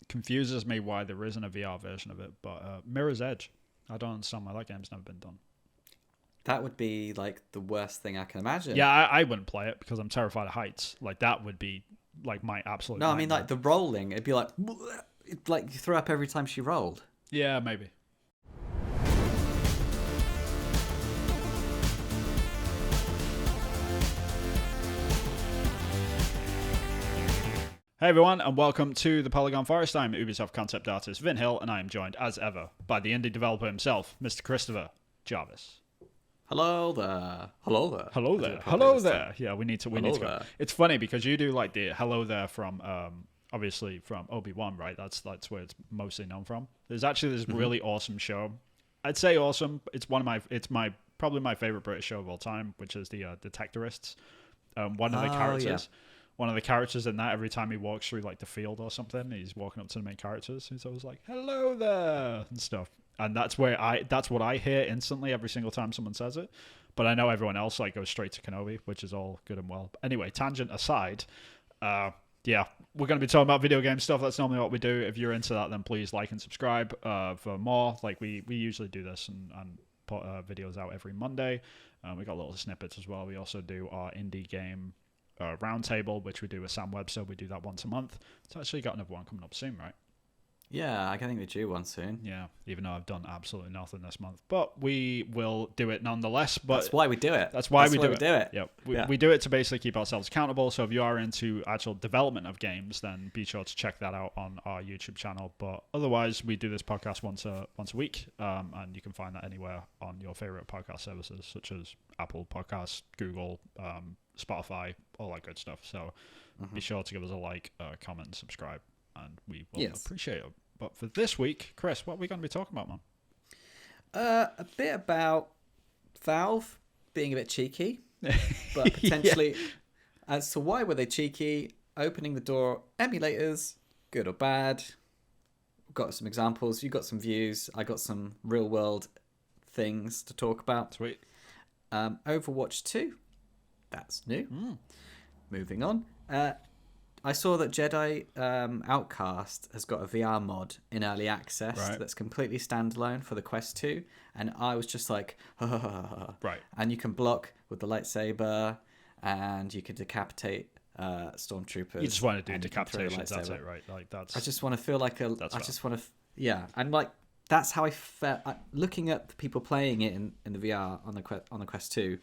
confuses me why there isn't a VR version of it. But Mirror's Edge, I don't understand why that game's never been done. That would be like the worst thing I can imagine. Yeah, I wouldn't play it because I'm terrified of heights. Like that would be like my absolute. No, I mean like the rolling. It'd be like you threw up every time she rolled. Yeah, maybe. Hey everyone, and welcome to the Polygon Forest. I'm Ubisoft concept artist Vin Hill, and I am joined, as ever, by the indie developer himself, Mr. Christopher Jarvis. Hello there. Hello there. Hello there. Hello there. Yeah, we need to go. It's funny because you do like the hello there from obviously from Obi-Wan, right? That's where it's mostly known from. There's actually this really awesome show. I'd say awesome. It's probably my favorite British show of all time, which is the Detectorists. One of the characters. Yeah. One of the characters in that, every time he walks through like the field or something, he's walking up to the main characters. He's always like, "Hello there" and stuff. And that's what I hear instantly every single time someone says it. But I know everyone else like goes straight to Kenobi, which is all good and well. Anyway, tangent aside, yeah, we're going to be talking about video game stuff. That's normally what we do. If you're into that, then please like and subscribe for more. Like we usually do this and put videos out every Monday. We got little snippets as well. We also do our indie game roundtable, which we do with Sam Webster. We do that once a month. It's actually got another one coming up soon, right? Yeah, I think we do one soon. Yeah, even though I've done absolutely nothing this month, but we will do it nonetheless. But that's why we do it. That's why we do it. Yeah, we do it to basically keep ourselves accountable. So if you are into actual development of games, then be sure to check that out on our YouTube channel. But otherwise, we do this podcast once a week, and you can find that anywhere on your favorite podcast services, such as Apple Podcasts, Google, Spotify, all that good stuff. So be sure to give us a like, comment, and subscribe, and we will appreciate it. But for this week, Chris, what are we going to be talking about, man? A bit about Valve being a bit cheeky, but potentially as to why were they cheeky, opening the door, emulators, good or bad. We've got some examples, you got some views, I got some real world things to talk about. Sweet. Overwatch 2. That's new. Moving on. I saw that Jedi Outcast has got a VR mod in early access that's completely standalone for the Quest 2. And I was just like, right. And you can block with the lightsaber and you can decapitate stormtroopers. You just want to do decapitations, that's it, right? Like that's. I just want to feel like and like that's how I felt. Looking at the people playing it in the VR on the Quest 2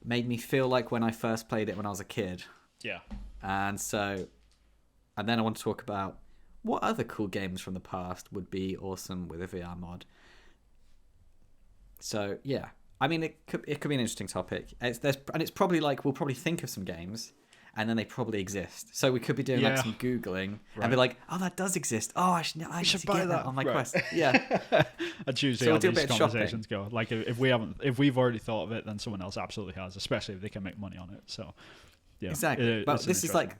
made me feel like when I first played it when I was a kid. Yeah. And then I want to talk about what other cool games from the past would be awesome with a VR mod. So yeah, I mean it could be an interesting topic. It's probably like we'll probably think of some games, and then they probably exist. So we could be doing like some Googling and be like, oh, that does exist. Oh, I should buy that on my Quest. Yeah. That's usually how these conversations go. Like if we've already thought of it, then someone else absolutely has, especially if they can make money on it. So yeah, exactly. But this is like,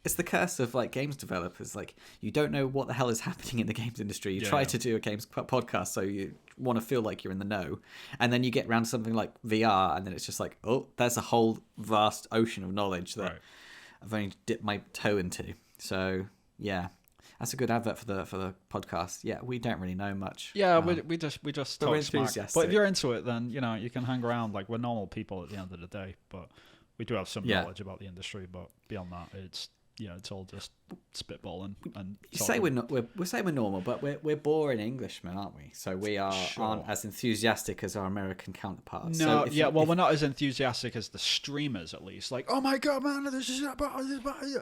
it's the curse of like games developers. Like you don't know what the hell is happening in the games industry. You try to do a games podcast, so you want to feel like you're in the know, and then you get around to something like VR, and then it's just like, oh, there's a whole vast ocean of knowledge that I've only dipped my toe into. So yeah, that's a good advert for the podcast. Yeah, we don't really know much. Yeah, we just talk smack. But if you're into it, then you can hang around. Like we're normal people at the end of the day, but we do have some knowledge about the industry. But beyond that, it's all just spitballing. And you say we're normal, but we're boring Englishmen, aren't we? So we aren't as enthusiastic as our American counterparts. No, we're not as enthusiastic as the streamers, at least. Like, oh my god, man, this is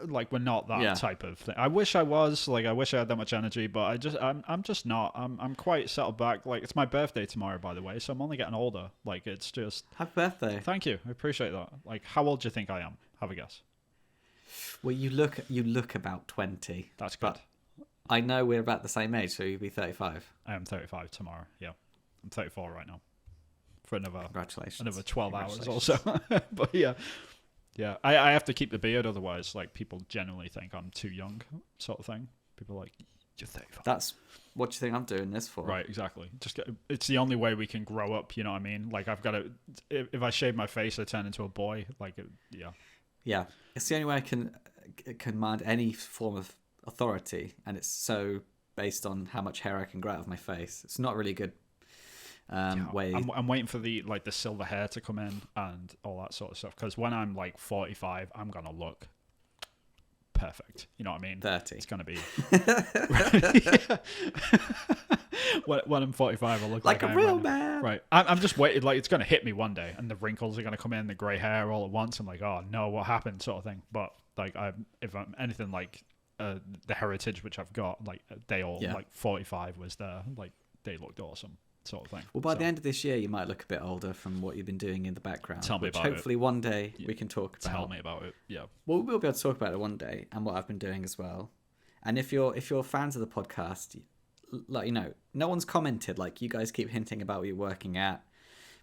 like we're not that type of thing. I wish I was. Like, I wish I had that much energy, but I'm just not. I'm quite settled back. Like, it's my birthday tomorrow, by the way, so I'm only getting older. Like, it's just happy birthday. Thank you, I appreciate that. Like, how old do you think I am? Have a guess. Well, you look about 20. That's good. But I know we're about the same age, so you'll be 35. I am 35 tomorrow, yeah. I'm 34 right now. For another 12 hours or so. But yeah. Yeah, I have to keep the beard, otherwise like people generally think I'm too young, sort of thing. People are like, you're 35. That's what you think I'm doing this for. Right, exactly. It's the only way we can grow up, you know what I mean? Like I've got to, if I shave my face, I turn into a boy. Like, yeah. Yeah, it's the only way I can command any form of authority, and it's so based on how much hair I can grow out of my face. It's not really good way. I'm waiting for the silver hair to come in and all that sort of stuff, because when I'm like 45, I'm gonna look perfect. You know what I mean? 30. It's gonna be when I'm 45, I'll look like a real man. Right. I'm just waiting. Like, it's gonna hit me one day, and the wrinkles are gonna come in, the grey hair all at once. I'm like, oh no, what happened, sort of thing. But like, if I'm anything like the heritage which I've got, like they all like 45 was there, like they looked awesome, sort of thing. Well, by the end of this year, you might look a bit older from what you've been doing in the background. Tell me about hopefully one day we can talk about. Tell me about it. Yeah. Well, we'll be able to talk about it one day, and what I've been doing as well. And if you're fans of the podcast, like, you know, no one's commented. Like, you guys keep hinting about what you're working at.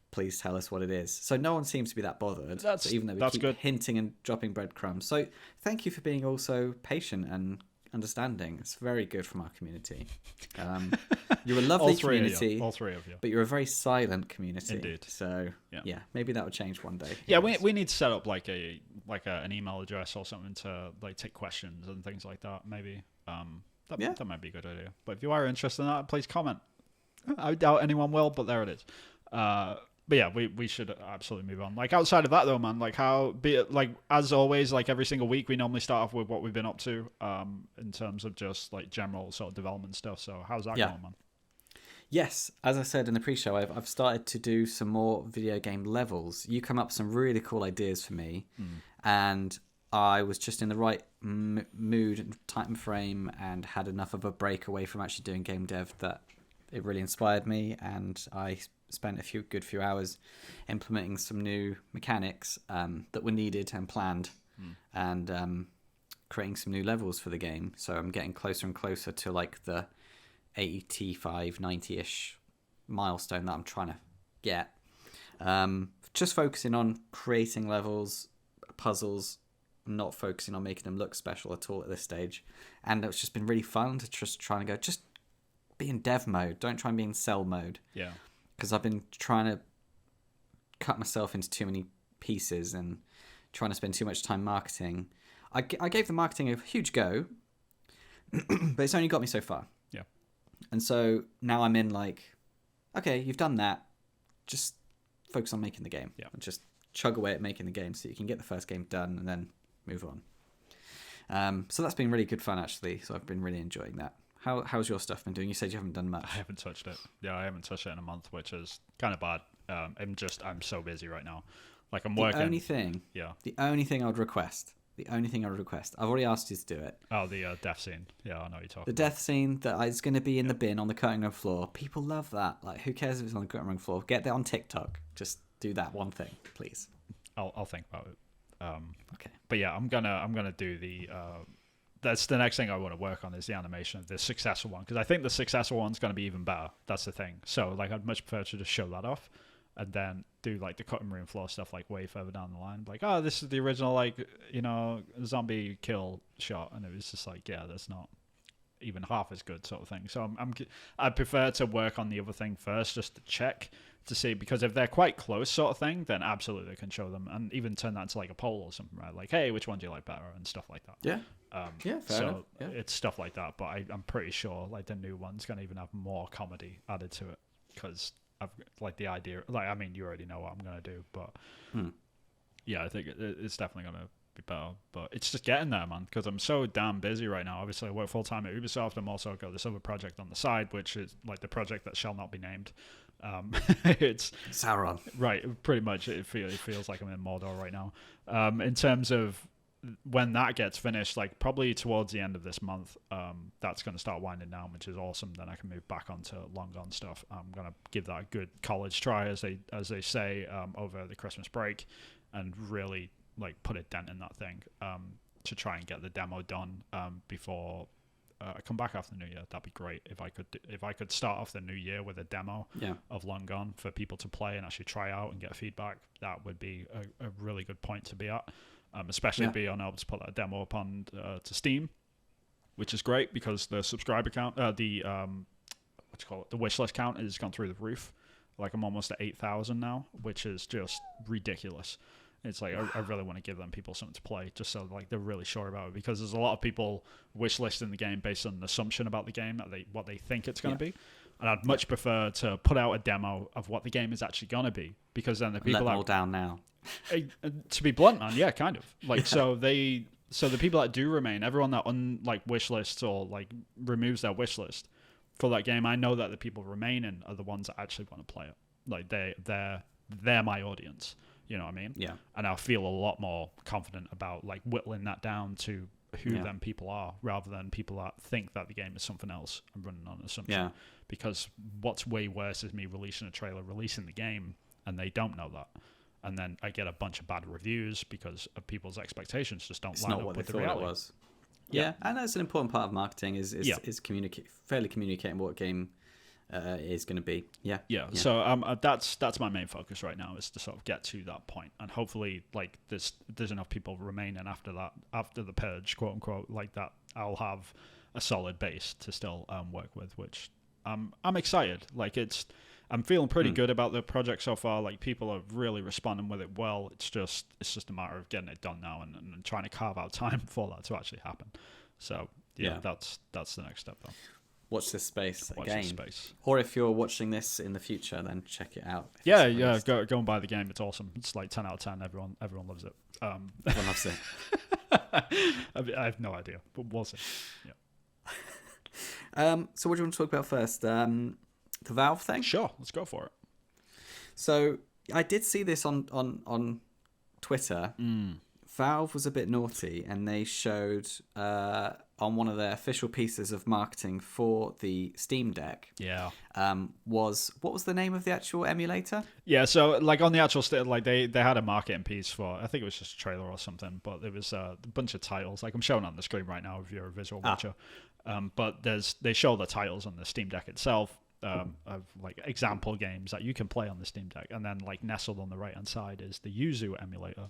Please tell us what it is. So no one seems to be that bothered. So even though we keep hinting and dropping breadcrumbs. So thank you for being also patient and understanding. It's very good from our community. You're a lovely community. All three of you. But you're a very silent community. Indeed. So yeah, maybe that will change one day. Yeah, we need to set up like an email address or something to like take questions and things like that. Maybe that might be a good idea. But if you are interested in that, please comment. I doubt anyone will, but there it is. But yeah, we should absolutely move on. Like, outside of that though, man, like as always, like every single week, we normally start off with what we've been up to, in terms of just like general sort of development stuff. So how's that going, man? Yes, as I said in the pre-show, I've started to do some more video game levels. You come up with some really cool ideas for me, and I was just in the right mood and time frame, and had enough of a break away from actually doing game dev that it really inspired me, and I spent a good few hours implementing some new mechanics that were needed and planned, and creating some new levels for the game. So I'm getting closer and closer to like the 85, 90-ish milestone that I'm trying to get. Just focusing on creating levels, puzzles, not focusing on making them look special at all at this stage. And it's just been really fun to just try and go, just be in dev mode. Don't try and be in cell mode. Yeah. Because I've been trying to cut myself into too many pieces and trying to spend too much time marketing. I gave the marketing a huge go, but it's only got me so far. Yeah. And so now I'm in like, okay, you've done that. Just focus on making the game. Yeah. And just chug away at making the game so you can get the first game done and then move on. So that's been really good fun, actually. So I've been really enjoying that. How's your stuff been doing? You said you haven't done much. I haven't touched it. Yeah, I haven't touched it in a month, which is kind of bad. I'm so busy right now. Like, I'm working. The only thing I would request. I've already asked you to do it. Oh, the death scene. Yeah, I know you're talking. The death scene that is going to be in the bin on the cutting room floor. People love that. Like, who cares if it's on the cutting room floor? Get that on TikTok. Just do that one thing, please. I'll think about it. Okay. But yeah, I'm gonna do the. That's the next thing I want to work on, is the animation of the successful one, because I think the successful one's going to be even better. That's the thing. So like, I'd much prefer to just show that off, and then do like the cutting room floor stuff like way further down the line. Like, oh, this is the original, like, you know, zombie kill shot, and it was just like, yeah, that's not even half as good, sort of thing. So I prefer to work on the other thing first, just to check to see, because if they're quite close, sort of thing, then absolutely I can show them, and even turn that into like a poll or something, right? Like, hey, which one do you like better, and stuff like that. Yeah. Fair enough. Yeah. It's stuff like that, but I'm pretty sure like the new one's gonna even have more comedy added to it, because I've like the idea. Like, I mean, you already know what I'm gonna do, but yeah, I think it's definitely gonna be better. But it's just getting there, man, because I'm so damn busy right now. Obviously, I work full time at Ubisoft. I'm also got this other project on the side, which is like the project that shall not be named. It's Sauron. Right, pretty much. It feels like I'm in Mordor right now. In terms of when that gets finished, like probably towards the end of this month, that's going to start winding down, which is awesome. Then I can move back onto long gone stuff. I'm going to give that a good college try, as they say, over the Christmas break, and really like put a dent in that thing, to try and get the demo done before I come back after the new year. That'd be great if I could start off the new year with a demo of Long Gone for people to play and actually try out and get feedback. That would be a really good point to be at. Especially being able to put that demo up on to Steam, which is great, because the subscriber count, the wishlist count has gone through the roof. Like, I'm almost at 8,000 now, which is just ridiculous. It's like I really want to give them people something to play, just so like they're really sure about it, because there's a lot of people wishlisting the game based on an assumption about the game, that what they think it's going to be. And I'd much prefer to put out a demo of what the game is actually going to be, because then the people let them all down now. To be blunt, man, yeah, kind of. Like so the people that do remain, everyone that wishlists or like removes their wishlist for that game, I know that the people remaining are the ones that actually want to play it. Like they're my audience. You know what I mean? Yeah. And I feel a lot more confident about like whittling that down to who them people are, rather than people that think that the game is something else and running on assumption. Yeah. Because what's way worse is me releasing a trailer, releasing the game, and they don't know that. And then I get a bunch of bad reviews because of people's expectations just don't line up with the reality. It was. Yeah, and that's an important part of marketing is communicating what game is going to be. Yeah. So that's my main focus right now, is to sort of get to that point, and hopefully like there's enough people remaining after the purge, quote unquote, like that I'll have a solid base to still work with, which I'm excited. Like I'm feeling pretty good about the project so far. Like people are really responding with it well. It's just a matter of getting it done now and trying to carve out time for that to actually happen. So that's the next step though. Watch this space Watch again. This space. Or if you're watching this in the future, then check it out. Yeah. Go and buy the game. It's awesome. It's like 10 out of 10. Everyone loves it. Everyone loves it. I have no idea, but we'll see. Yeah. So what do you want to talk about first? The Valve thing? Sure, let's go for it. So I did see this on Twitter. Valve was a bit naughty, and they showed on one of their official pieces of marketing for the Steam Deck. Yeah. What was the name of the actual emulator? Yeah, so like on the actual like they had a marketing piece for, I think it was just a trailer or something, but there was a bunch of titles. Like I'm showing on the screen right now if you're a visual watcher. But they show the titles on the Steam Deck itself. Of like example games that you can play on the Steam Deck, and then like nestled on the right hand side is the Yuzu emulator,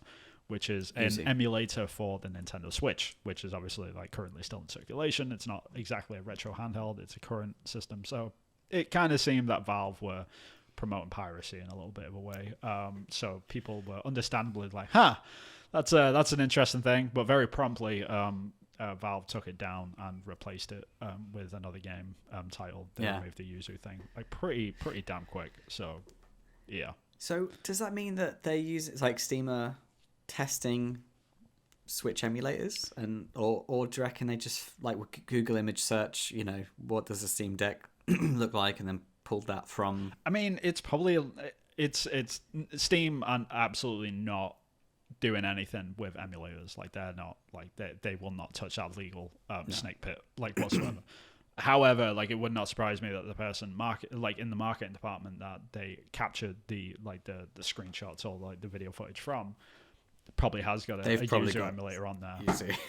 which is an emulator for the Nintendo Switch, which is obviously like currently still in circulation. It's not exactly a retro handheld, it's a current system, so it kind of seemed that Valve were promoting piracy in a little bit of a way. So people were understandably like, that's an interesting thing, but very promptly Valve took it down and replaced it with another game titled. They removed the Yuzu thing like pretty damn quick. So yeah. So does that mean that they use it's like Steam testing Switch emulators, or do you reckon they just like Google image search, what does a Steam Deck look like, and then pulled that from? I mean, it's probably it's Steam and absolutely not doing anything with emulators. Like they're not like they will not touch that legal snake pit like whatsoever. However, like it would not surprise me that the person in the marketing department that they captured the screenshots or like the video footage from probably has got a user emulator on there.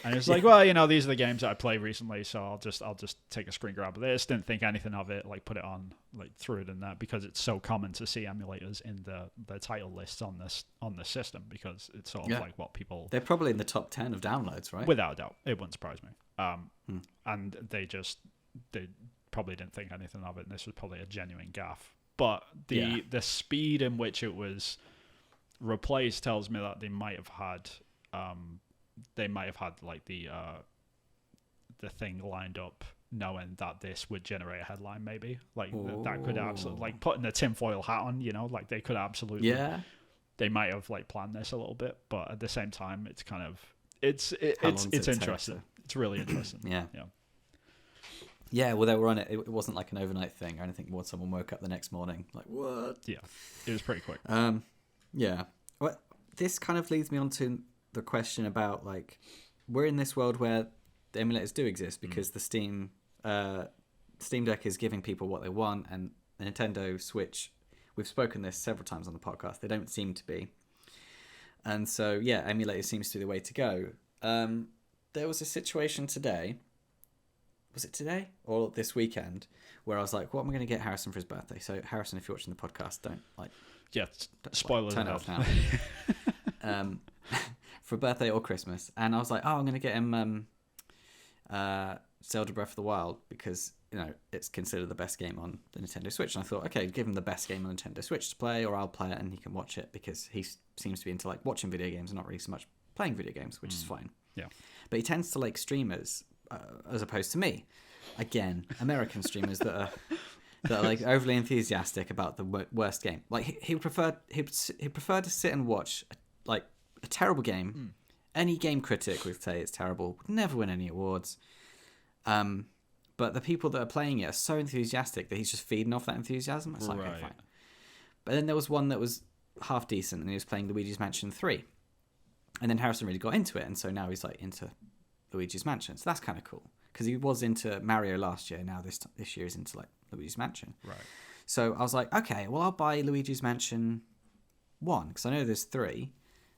And it's like, well, these are the games that I played recently, so I'll just take a screen grab of this. Didn't think anything of it, like put it on, like threw it in there, because it's so common to see emulators in the title lists on the system, because it's sort of like what people. They're probably in the top 10 of downloads, right? Without a doubt, it wouldn't surprise me. And they probably didn't think anything of it, and this was probably a genuine gaffe. But the speed in which it was replaced tells me that they might have had like the thing lined up, knowing that this would generate a headline, maybe like that could absolutely, like putting a tinfoil hat on, like they could absolutely they might have like planned this a little bit, but at the same time it's kind of it's interesting. It's really interesting. Yeah, well, they were on it. It wasn't like an overnight thing or anything. More, someone woke up the next morning like, what? Yeah, it was pretty quick. Yeah. Well, this kind of leads me on to the question about, like, we're in this world where the emulators do exist because the Steam Deck is giving people what they want, and the Nintendo Switch, we've spoken this several times on the podcast, they don't seem to be. And so, emulators seems to be the way to go. There was a situation today. Was it today or this weekend where I was like, what am I going to get Harrison for his birthday? So Harrison, if you're watching the podcast, don't spoilers, turn it off now. For birthday or Christmas. And I was like, I'm going to get him Zelda Breath of the Wild because, you know, it's considered the best game on the Nintendo Switch. And I thought, okay, give him the best game on the Nintendo Switch to play, or I'll play it and he can watch it, because he seems to be into like watching video games and not really so much playing video games, which is fine. Yeah. But he tends to like streamers as opposed to me. Again, American streamers that are like overly enthusiastic about the worst game. Like he preferred to sit and watch like a terrible game. Any game critic would say it's terrible, would never win any awards. But the people that are playing it are so enthusiastic that he's just feeding off that enthusiasm. It's like, okay, fine. But then there was one that was half decent, and he was playing Luigi's Mansion 3. And then Harrison really got into it, and so now he's like into Luigi's Mansion. So that's kind of cool, because he was into Mario last year. Now this year he's into like Luigi's Mansion. Right. So I was like, okay, well, I'll buy Luigi's Mansion 1, because I know there's 3,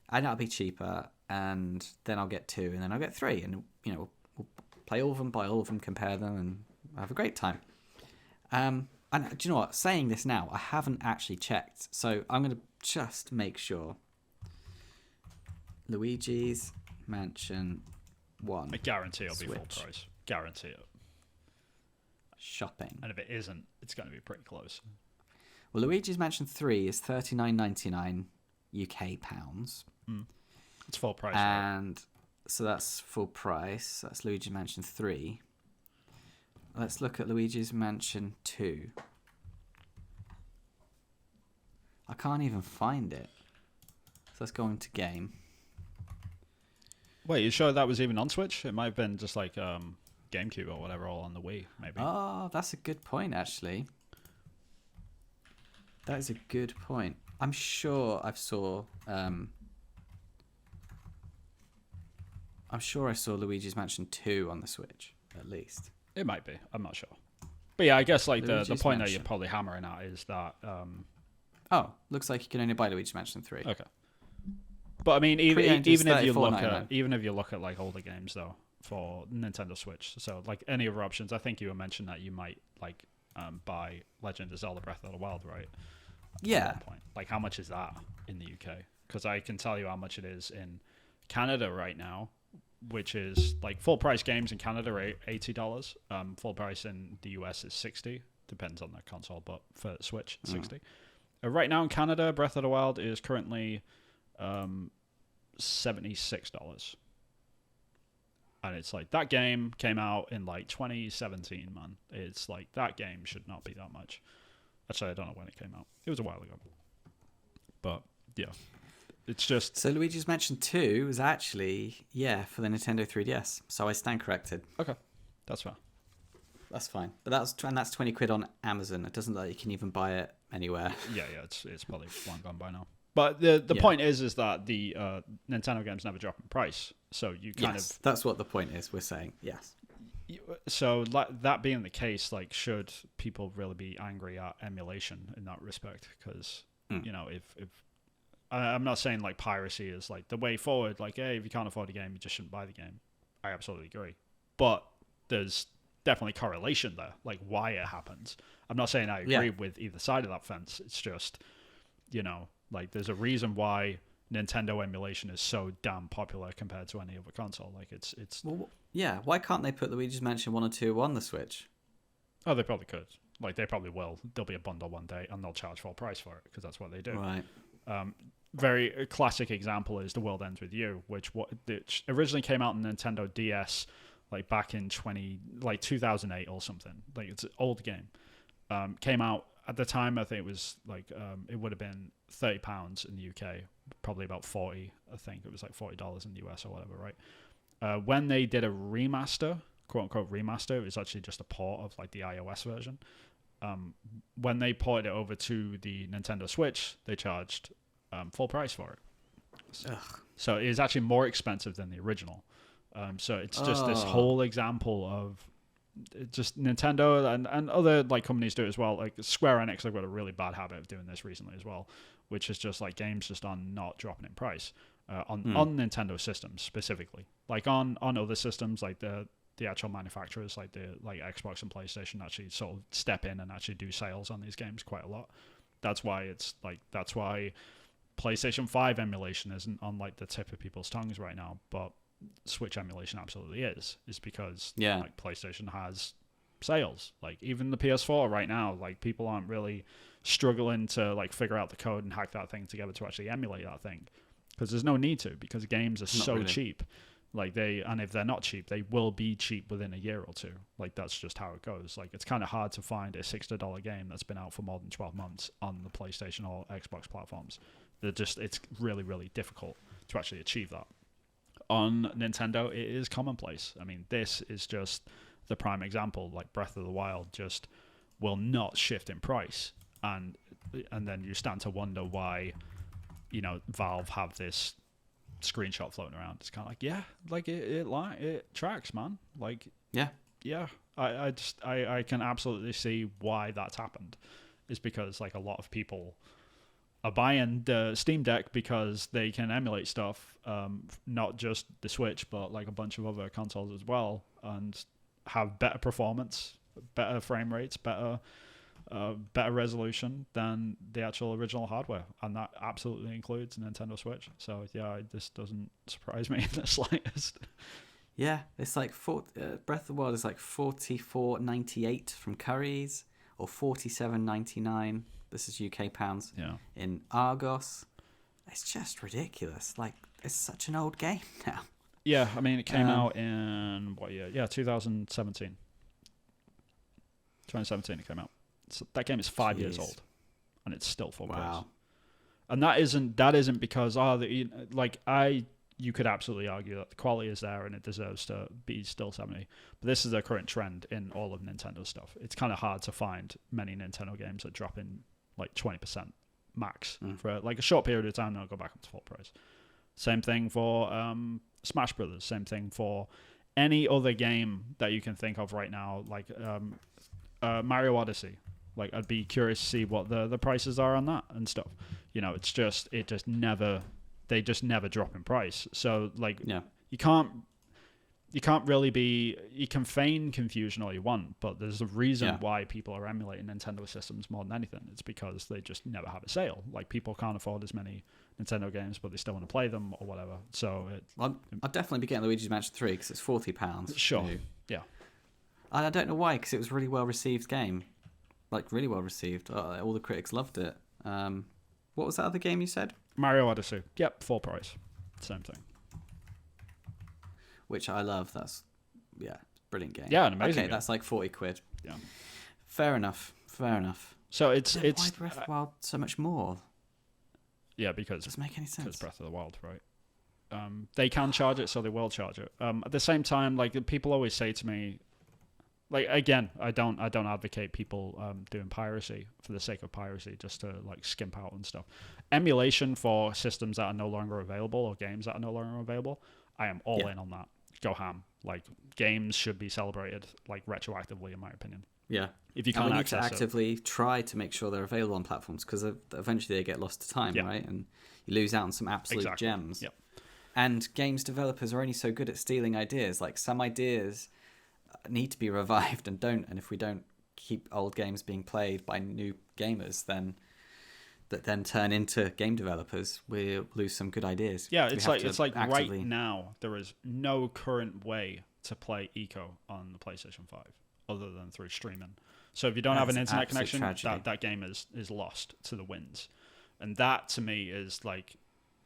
and that'll be cheaper, and then I'll get 2, and then I'll get 3, and, you know, we'll play all of them, buy all of them, compare them, and have a great time. And do you know what? Saying this now, I haven't actually checked, so I'm going to just make sure. Luigi's Mansion 1. I guarantee it'll Switch. be full price. Guarantee it. Shopping. And if it isn't, it's going to be pretty close. Well, Luigi's Mansion 3 is $39.99 UK pounds. It's full price. And right? So that's full price. That's Luigi's Mansion 3. Let's look at Luigi's Mansion 2. I can't even find it. So let's go into game. Wait, you sure that was even on Switch? It might have been just like GameCube or whatever, all on the Wii, maybe. Oh, that's a good point, actually. That is a good point. I'm sure I saw Luigi's Mansion 2 on the Switch, at least. It might be. I'm not sure. But yeah, I guess like the point that Mansion. you're probably hammering at is that... Oh, looks like you can only buy Luigi's Mansion 3. Okay. But I mean, even if you look at like older games though for Nintendo Switch, so like any other options, I think you mentioned that you might like buy Legend of Zelda Breath of the Wild, right? Yeah. At that point. Like, how much is that in the UK? Because I can tell you how much it is in Canada right now, which is like full price games in Canada are $80. Full price in the US is $60. Depends on the console, but for Switch, it's $60. Right now in Canada, Breath of the Wild is currently $76. And it's like, that game came out in like 2017, man. It's like, that game should not be that much. Actually, I don't know when it came out. It was a while ago. But yeah, it's just... So Luigi's Mansion 2 was actually, for the Nintendo 3DS. So I stand corrected. Okay, that's fair. That's fine. But that's £20 on Amazon. It doesn't look like you can even buy it anywhere. Yeah, it's probably long gone by now. But the point is that the Nintendo games never drop in price. So you kind of... that's what the point is. We're saying, yes. So that being the case, like, should people really be angry at emulation in that respect? Because, you know, if I'm not saying like piracy is like the way forward, like, hey, if you can't afford a game, you just shouldn't buy the game. I absolutely agree. But there's definitely correlation there, like why it happens. I'm not saying I agree with either side of that fence. It's just, you know, like there's a reason why Nintendo emulation is so damn popular compared to any other console. Like it's well, yeah. Why can't they put Luigi's Mansion 1 or 2 on the Switch? Oh, they probably could. Like they probably will. There'll be a bundle one day, and they'll charge full price for it because that's what they do. Right. Very classic example is The World Ends With You, which originally came out on Nintendo DS, like back in 2008 or something. Like it's an old game. Came out at the time. I think it was like it would have been £30 in the UK, probably about 40. I think it was like $40 in the US or whatever, right? When they did a remaster, quote unquote remaster, it was actually just a port of like the iOS version. When they ported it over to the Nintendo Switch, they charged full price for it. So it is actually more expensive than the original. So it's just this whole example of just Nintendo and other like companies do it as well. Like Square Enix have got a really bad habit of doing this recently as well, which is just like games just are not dropping in price on Nintendo systems specifically. Like on other systems, like the actual manufacturers, like Xbox and PlayStation, actually sort of step in and actually do sales on these games quite a lot. That's why PlayStation 5 emulation isn't on like the tip of people's tongues right now. But Switch emulation absolutely is because Yeah. like PlayStation has sales. Like even the PS4 right now, like people aren't really struggling to like figure out the code and hack that thing together to actually emulate that thing, because there's no need to, because games are so really cheap. Like and if they're not cheap, they will be cheap within a year or two. Like that's just how it goes. Like it's kind of hard to find a $60 game that's been out for more than 12 months on the PlayStation or Xbox platforms. It's really, really difficult to actually achieve that. On Nintendo, it is commonplace. I mean, this is just the prime example. Like Breath of the Wild just will not shift in price, and then you stand to wonder why, Valve have this screenshot floating around. It's kind of like, yeah, like it tracks, man. Like, yeah. I can absolutely see why that's happened. Is because like a lot of people are buying the Steam Deck because they can emulate stuff, not just the Switch, but like a bunch of other consoles as well, and have better performance, better frame rates, better resolution than the actual original hardware, and that absolutely includes Nintendo Switch. So yeah, this doesn't surprise me in the slightest. Yeah, it's like Breath of the Wild is like $44.98 from Currys, or $47.99. This is UK pounds. Yeah. In Argos, it's just ridiculous. Like, it's such an old game now. Yeah, I mean, it came out in what year? Yeah, 2017. 2017 it came out. So that game is 5 years old, and it's still full price. And that isn't because you could absolutely argue that the quality is there and it deserves to be still 70. But this is a current trend in all of Nintendo stuff. It's kind of hard to find many Nintendo games that drop in like 20% max for like a short period of time, and they'll go back up to full price. Same thing for Smash Brothers. Same thing for any other game that you can think of right now, like Mario Odyssey. Like, I'd be curious to see what the prices are on that and stuff. They just never drop in price. So like, you can't really you can feign confusion all you want, but there's a reason why people are emulating Nintendo systems more than anything. It's because they just never have a sale. Like, people can't afford as many Nintendo games, but they still want to play them or whatever. So I'll definitely be getting Luigi's Mansion 3 because it's £40. Sure. Yeah. And I don't know why, because it was a really well received game. Like, really well received. All the critics loved it. What was that other game you said? Mario Odyssey. Yep, full price. Same thing. Which I love. That's, brilliant game. Yeah, an amazing game. That's like 40 quid. Yeah. Fair enough. So it's why Breath of the Wild so much more? Yeah, because... Doesn't make any sense. Because Breath of the Wild, right? They can charge it, so they will charge it. At the same time, like, people always say to me, like, again, I don't advocate people doing piracy for the sake of piracy, just to like skimp out and stuff. Emulation for systems that are no longer available or games that are no longer available, I am all in on that. Go ham. Like, games should be celebrated like retroactively, in my opinion. Yeah. If you can't we need access to actively try to make sure they're available on platforms, because eventually they get lost to time, right? And you lose out on some absolute gems. Yep. And games developers are only so good at stealing ideas. Like, some ideas need to be revived and don't. And if we don't keep old games being played by new gamers, then turn into game developers, we'll lose some good ideas. Yeah, it's like right now there is no current way to play Eco on the PlayStation 5 other than through streaming. So if you don't have an internet connection, that game is lost to the winds. And that to me is like,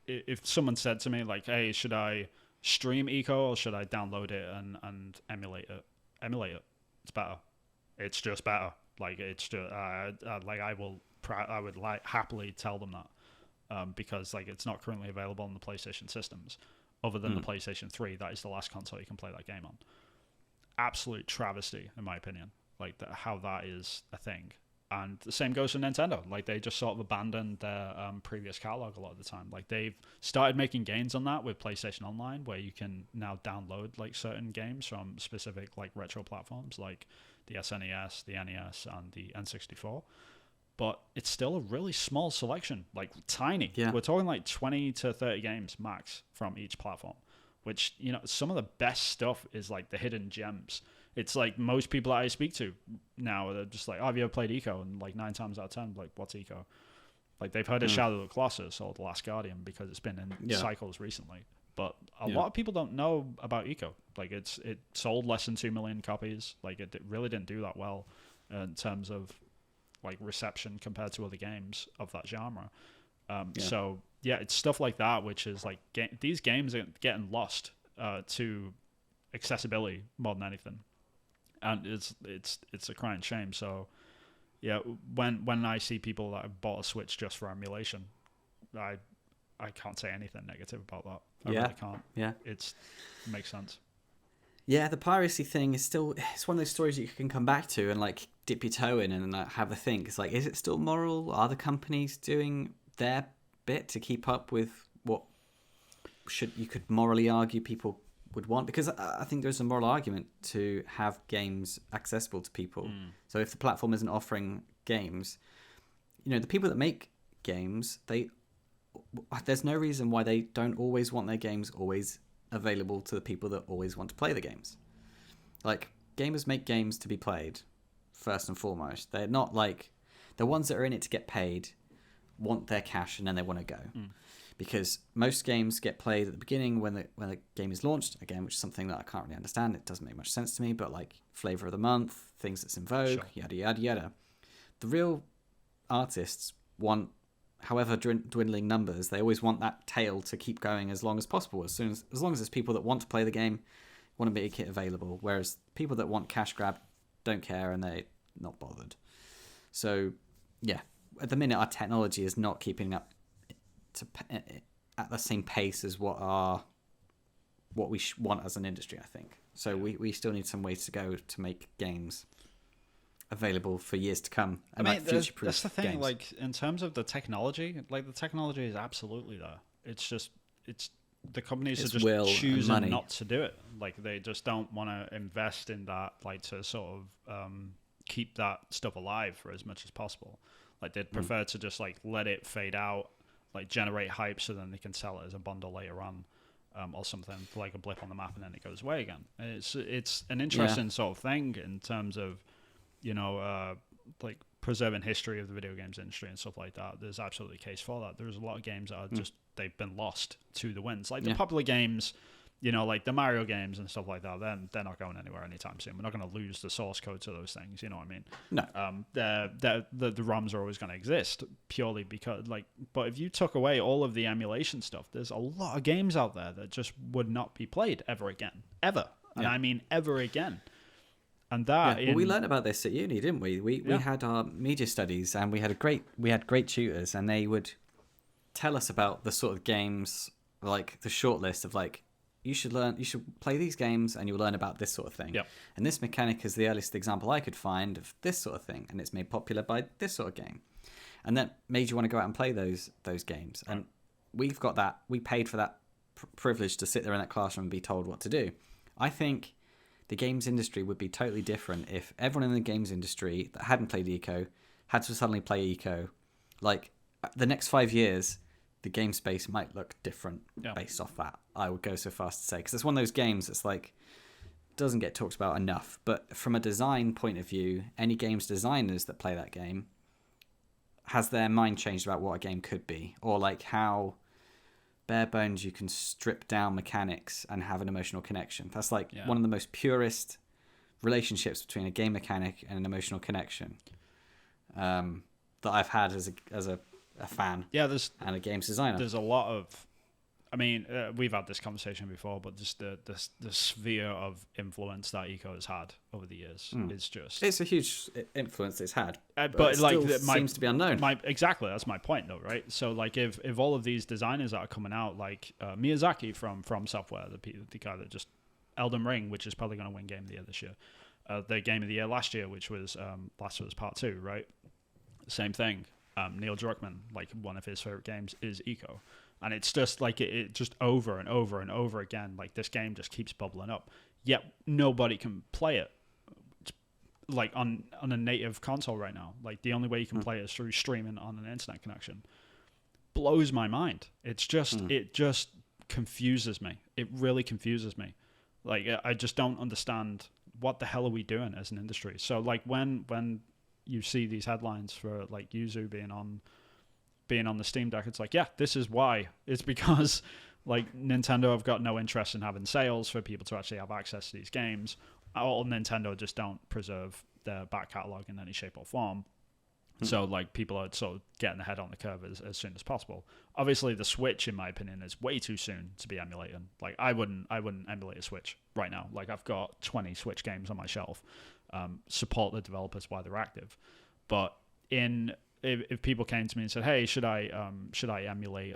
if someone said to me like, hey, should I stream Eco or should I download it and emulate it? Emulate it. It's better. It's just better. Like, it's just like I would like happily tell them that, because like it's not currently available on the PlayStation systems, other than the PlayStation 3. That is the last console you can play that game on. Absolute travesty, in my opinion. Like how that is a thing. And the same goes for Nintendo. Like, they just sort of abandoned their previous catalog a lot of the time. Like, they've started making gains on that with PlayStation Online, where you can now download like certain games from specific like retro platforms, like the SNES, the NES, and the N64. But it's still a really small selection, like tiny. Yeah. We're talking like 20 to 30 games max from each platform, which, some of the best stuff is like the hidden gems. It's like most people that I speak to now, they're just like, oh, have you ever played Eco? And like 9 times out of 10, like, what's Eco? Like, they've heard of Shadow of the Colossus or The Last Guardian because it's been in cycles recently. But a lot of people don't know about Eco. Like it sold less than 2 million copies. Like it really didn't do that well in terms of like reception compared to other games of that genre. So yeah, it's stuff like that, which is like these games are getting lost to accessibility more than anything, and it's a crying shame. So yeah, when I see people that have bought a Switch just for emulation, I can't say anything negative about that. I really can't. Yeah, it makes sense. Yeah, the piracy thing is still, it's one of those stories you can come back to and like dip your toe in and like, have a think. It's like, is it still moral? Are the companies doing their bit to keep up with what you could morally argue people would want? Because I think there's a moral argument to have games accessible to people. So if the platform isn't offering games, the people that make games, there's no reason why they don't always want their games always available to the people that always want to play the games. Like, gamers make games to be played first and foremost. They're not like the ones that are in it to get paid want their cash and then they want to go. Because most games get played at the beginning when the game is launched, again, which is something that I can't really understand. It doesn't make much sense to me, but like flavor of the month, things that's in vogue, yada yada yada. The real artists want, however dwindling numbers, they always want that tail to keep going as long as possible. As long as there's people that want to play the game, want to make it available, whereas people that want cash grab don't care and they're not bothered. So yeah, at the minute our technology is not keeping up at the same pace as what we want as an industry, I think. So we still need some ways to go to make games available for years to come. And I mean, that's the thing. Games. Like in terms of the technology, like the technology is absolutely there. It's the companies are just choosing not to do it. Like they just don't want to invest in that, like to sort of keep that stuff alive for as much as possible. Like they'd prefer to just like let it fade out, like generate hype so then they can sell it as a bundle later on, or something, like a blip on the map, and then it goes away again. And it's an interesting sort of thing in terms of, like preserving history of the video games industry and stuff like that. There's absolutely a case for that. There's a lot of games that are just, they've been lost to the winds. Like the popular games, like the Mario games and stuff like that, then they're not going anywhere anytime soon. We're not going to lose the source code to those things, you know what I mean? No. The ROMs are always going to exist purely because, like, but if you took away all of the emulation stuff, there's a lot of games out there that just would not be played ever again. Ever. And I mean ever again. And that well, we learned about this at uni, didn't we? We had our media studies and we had great tutors, and they would tell us about the sort of games, like the short list of like, you should play these games and you'll learn about this sort of thing. Yep. And this mechanic is the earliest example I could find of this sort of thing, and it's made popular by this sort of game. And that made you want to go out and play those games. Right. And we've got that. We paid for that privilege to sit there in that classroom and be told what to do. I think the games industry would be totally different if everyone in the games industry that hadn't played Eco had to suddenly play Eco. Like, the next 5 years, the game space might look different based off that. I would go so far as to say, because it's one of those games that's like, doesn't get talked about enough. But from a design point of view, any games designers that play that game has their mind changed about what a game could be, or like how bare bones you can strip down mechanics and have an emotional connection. That's like one of the most purest relationships between a game mechanic and an emotional connection that I've had as a fan and a games designer. There's a lot of, I mean, we've had this conversation before, but just the sphere of influence that Eco has had over the years is just... It's a huge influence it's had, but it like seems to be unknown. Exactly, that's my point though, right? So like if all of these designers that are coming out, like Miyazaki from Software, the guy that just... Elden Ring, which is probably going to win Game of the Year this year. The Game of the Year last year, which was Last of Us Part 2, right? Same thing. Neil Druckmann, like one of his favorite games is Eco. And it's just like it just over and over and over again, like this game just keeps bubbling up. Yet nobody can play it like on a native console right now. Like the only way you can play it is through streaming on an internet connection. Blows my mind. It's just it just confuses me. It really confuses me. Like I just don't understand what the hell are we doing as an industry. So like when you see these headlines for like Yuzu being on the Steam Deck, it's like, yeah, this is why. It's because Like, Nintendo have got no interest in having sales for people to actually have access to these games. Or Nintendo just don't preserve their back catalog in any shape or form. So, like, people are sort of getting ahead on the curve as soon as possible. Obviously, the Switch, in my opinion, is way too soon to be emulating. Like, I wouldn't emulate a Switch right now. Like, I've got 20 Switch games on my shelf. Support the developers while they're active. But if people came to me and said, "Hey, should I emulate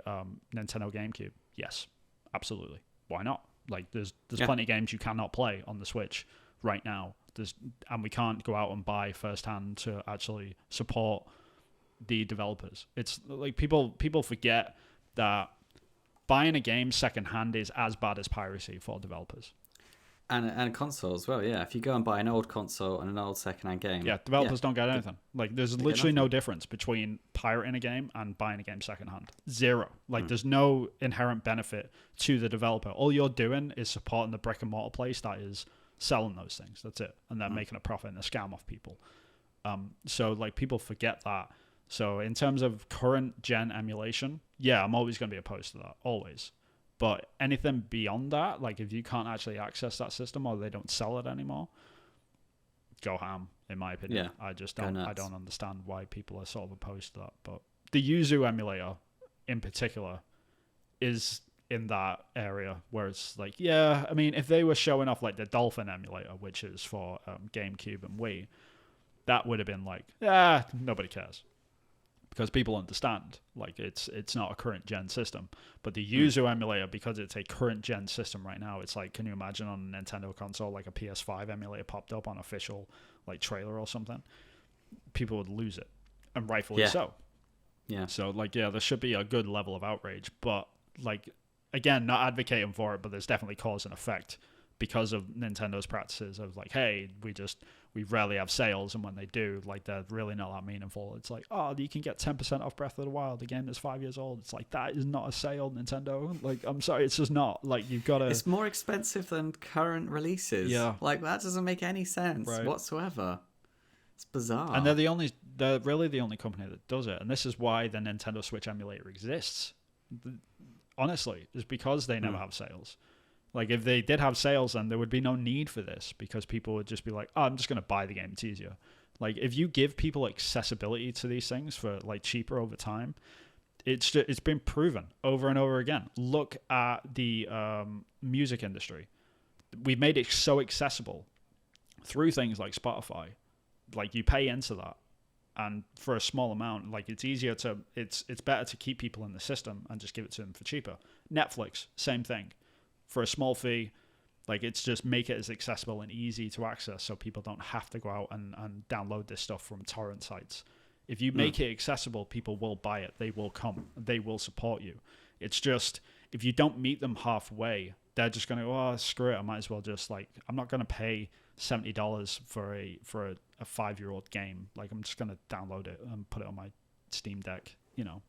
Nintendo GameCube?" Yes, absolutely. Why not? Like, there's plenty of games you cannot play on the Switch right now. And we can't go out and buy firsthand to actually support the developers. It's like people forget that buying a game secondhand is as bad as piracy for developers. And a console as well, yeah. If you go and buy an old console and an old secondhand game, developers don't get anything. Like, there's literally no difference between pirating a game and buying a game secondhand. Zero. Like, there's no inherent benefit to the developer. All you're doing is supporting the brick and mortar place that is selling those things. That's it. And they're making a profit and a scam off people. So, like, people forget that. So, in terms of current gen emulation, I'm always going to be opposed to that. Always. But anything beyond that, like, if you can't actually access that system or they don't sell it anymore, go ham, in my opinion. I just don't understand why people are sort of opposed to that. But the Yuzu emulator in particular is in that area where it's like, I mean, if they were showing off like the Dolphin emulator, which is for GameCube and Wii, that would have been like, nobody cares. Because people understand, like, it's not a current gen system. But the Yuzu emulator, because it's a current gen system right now, it's like, can you imagine on a Nintendo console, like a PS5 emulator popped up on official like trailer or something? People would lose it, and rightfully so. Yeah. So, like, there should be a good level of outrage, but, like, again, not advocating for it, but there's definitely cause and effect because of Nintendo's practices of like, hey, we rarely have sales, and when they do, like, they're really not that meaningful. It's like, oh, you can get 10% off Breath of the Wild, a game that's 5 years old. It's like, that is not a sale, Nintendo. Like, I'm sorry, it's just not. Like, you've got to... It's more expensive than current releases. Yeah. Like, that doesn't make any sense whatsoever. It's bizarre. And they're really the only company that does it. And this is why the Nintendo Switch emulator exists. Honestly, is because they never have sales. Like, if they did have sales, then there would be no need for this, because people would just be like, oh, I'm just going to buy the game. It's easier. Like, if you give people accessibility to these things for, like, cheaper over time, it's been proven over and over again. Look at the music industry. We've made it so accessible through things like Spotify. Like, you pay into that, and for a small amount, like, it's better to keep people in the system and just give it to them for cheaper. Netflix, same thing. For a small fee, like, it's just make it as accessible and easy to access so people don't have to go out and download this stuff from torrent sites. If you make it accessible, people will buy it. They will come. They will support you. It's just, if you don't meet them halfway, they're just going to go, oh, screw it. I might as well just, like, I'm not going to pay $70 for a 5-year-old game. Like, I'm just going to download it and put it on my Steam Deck,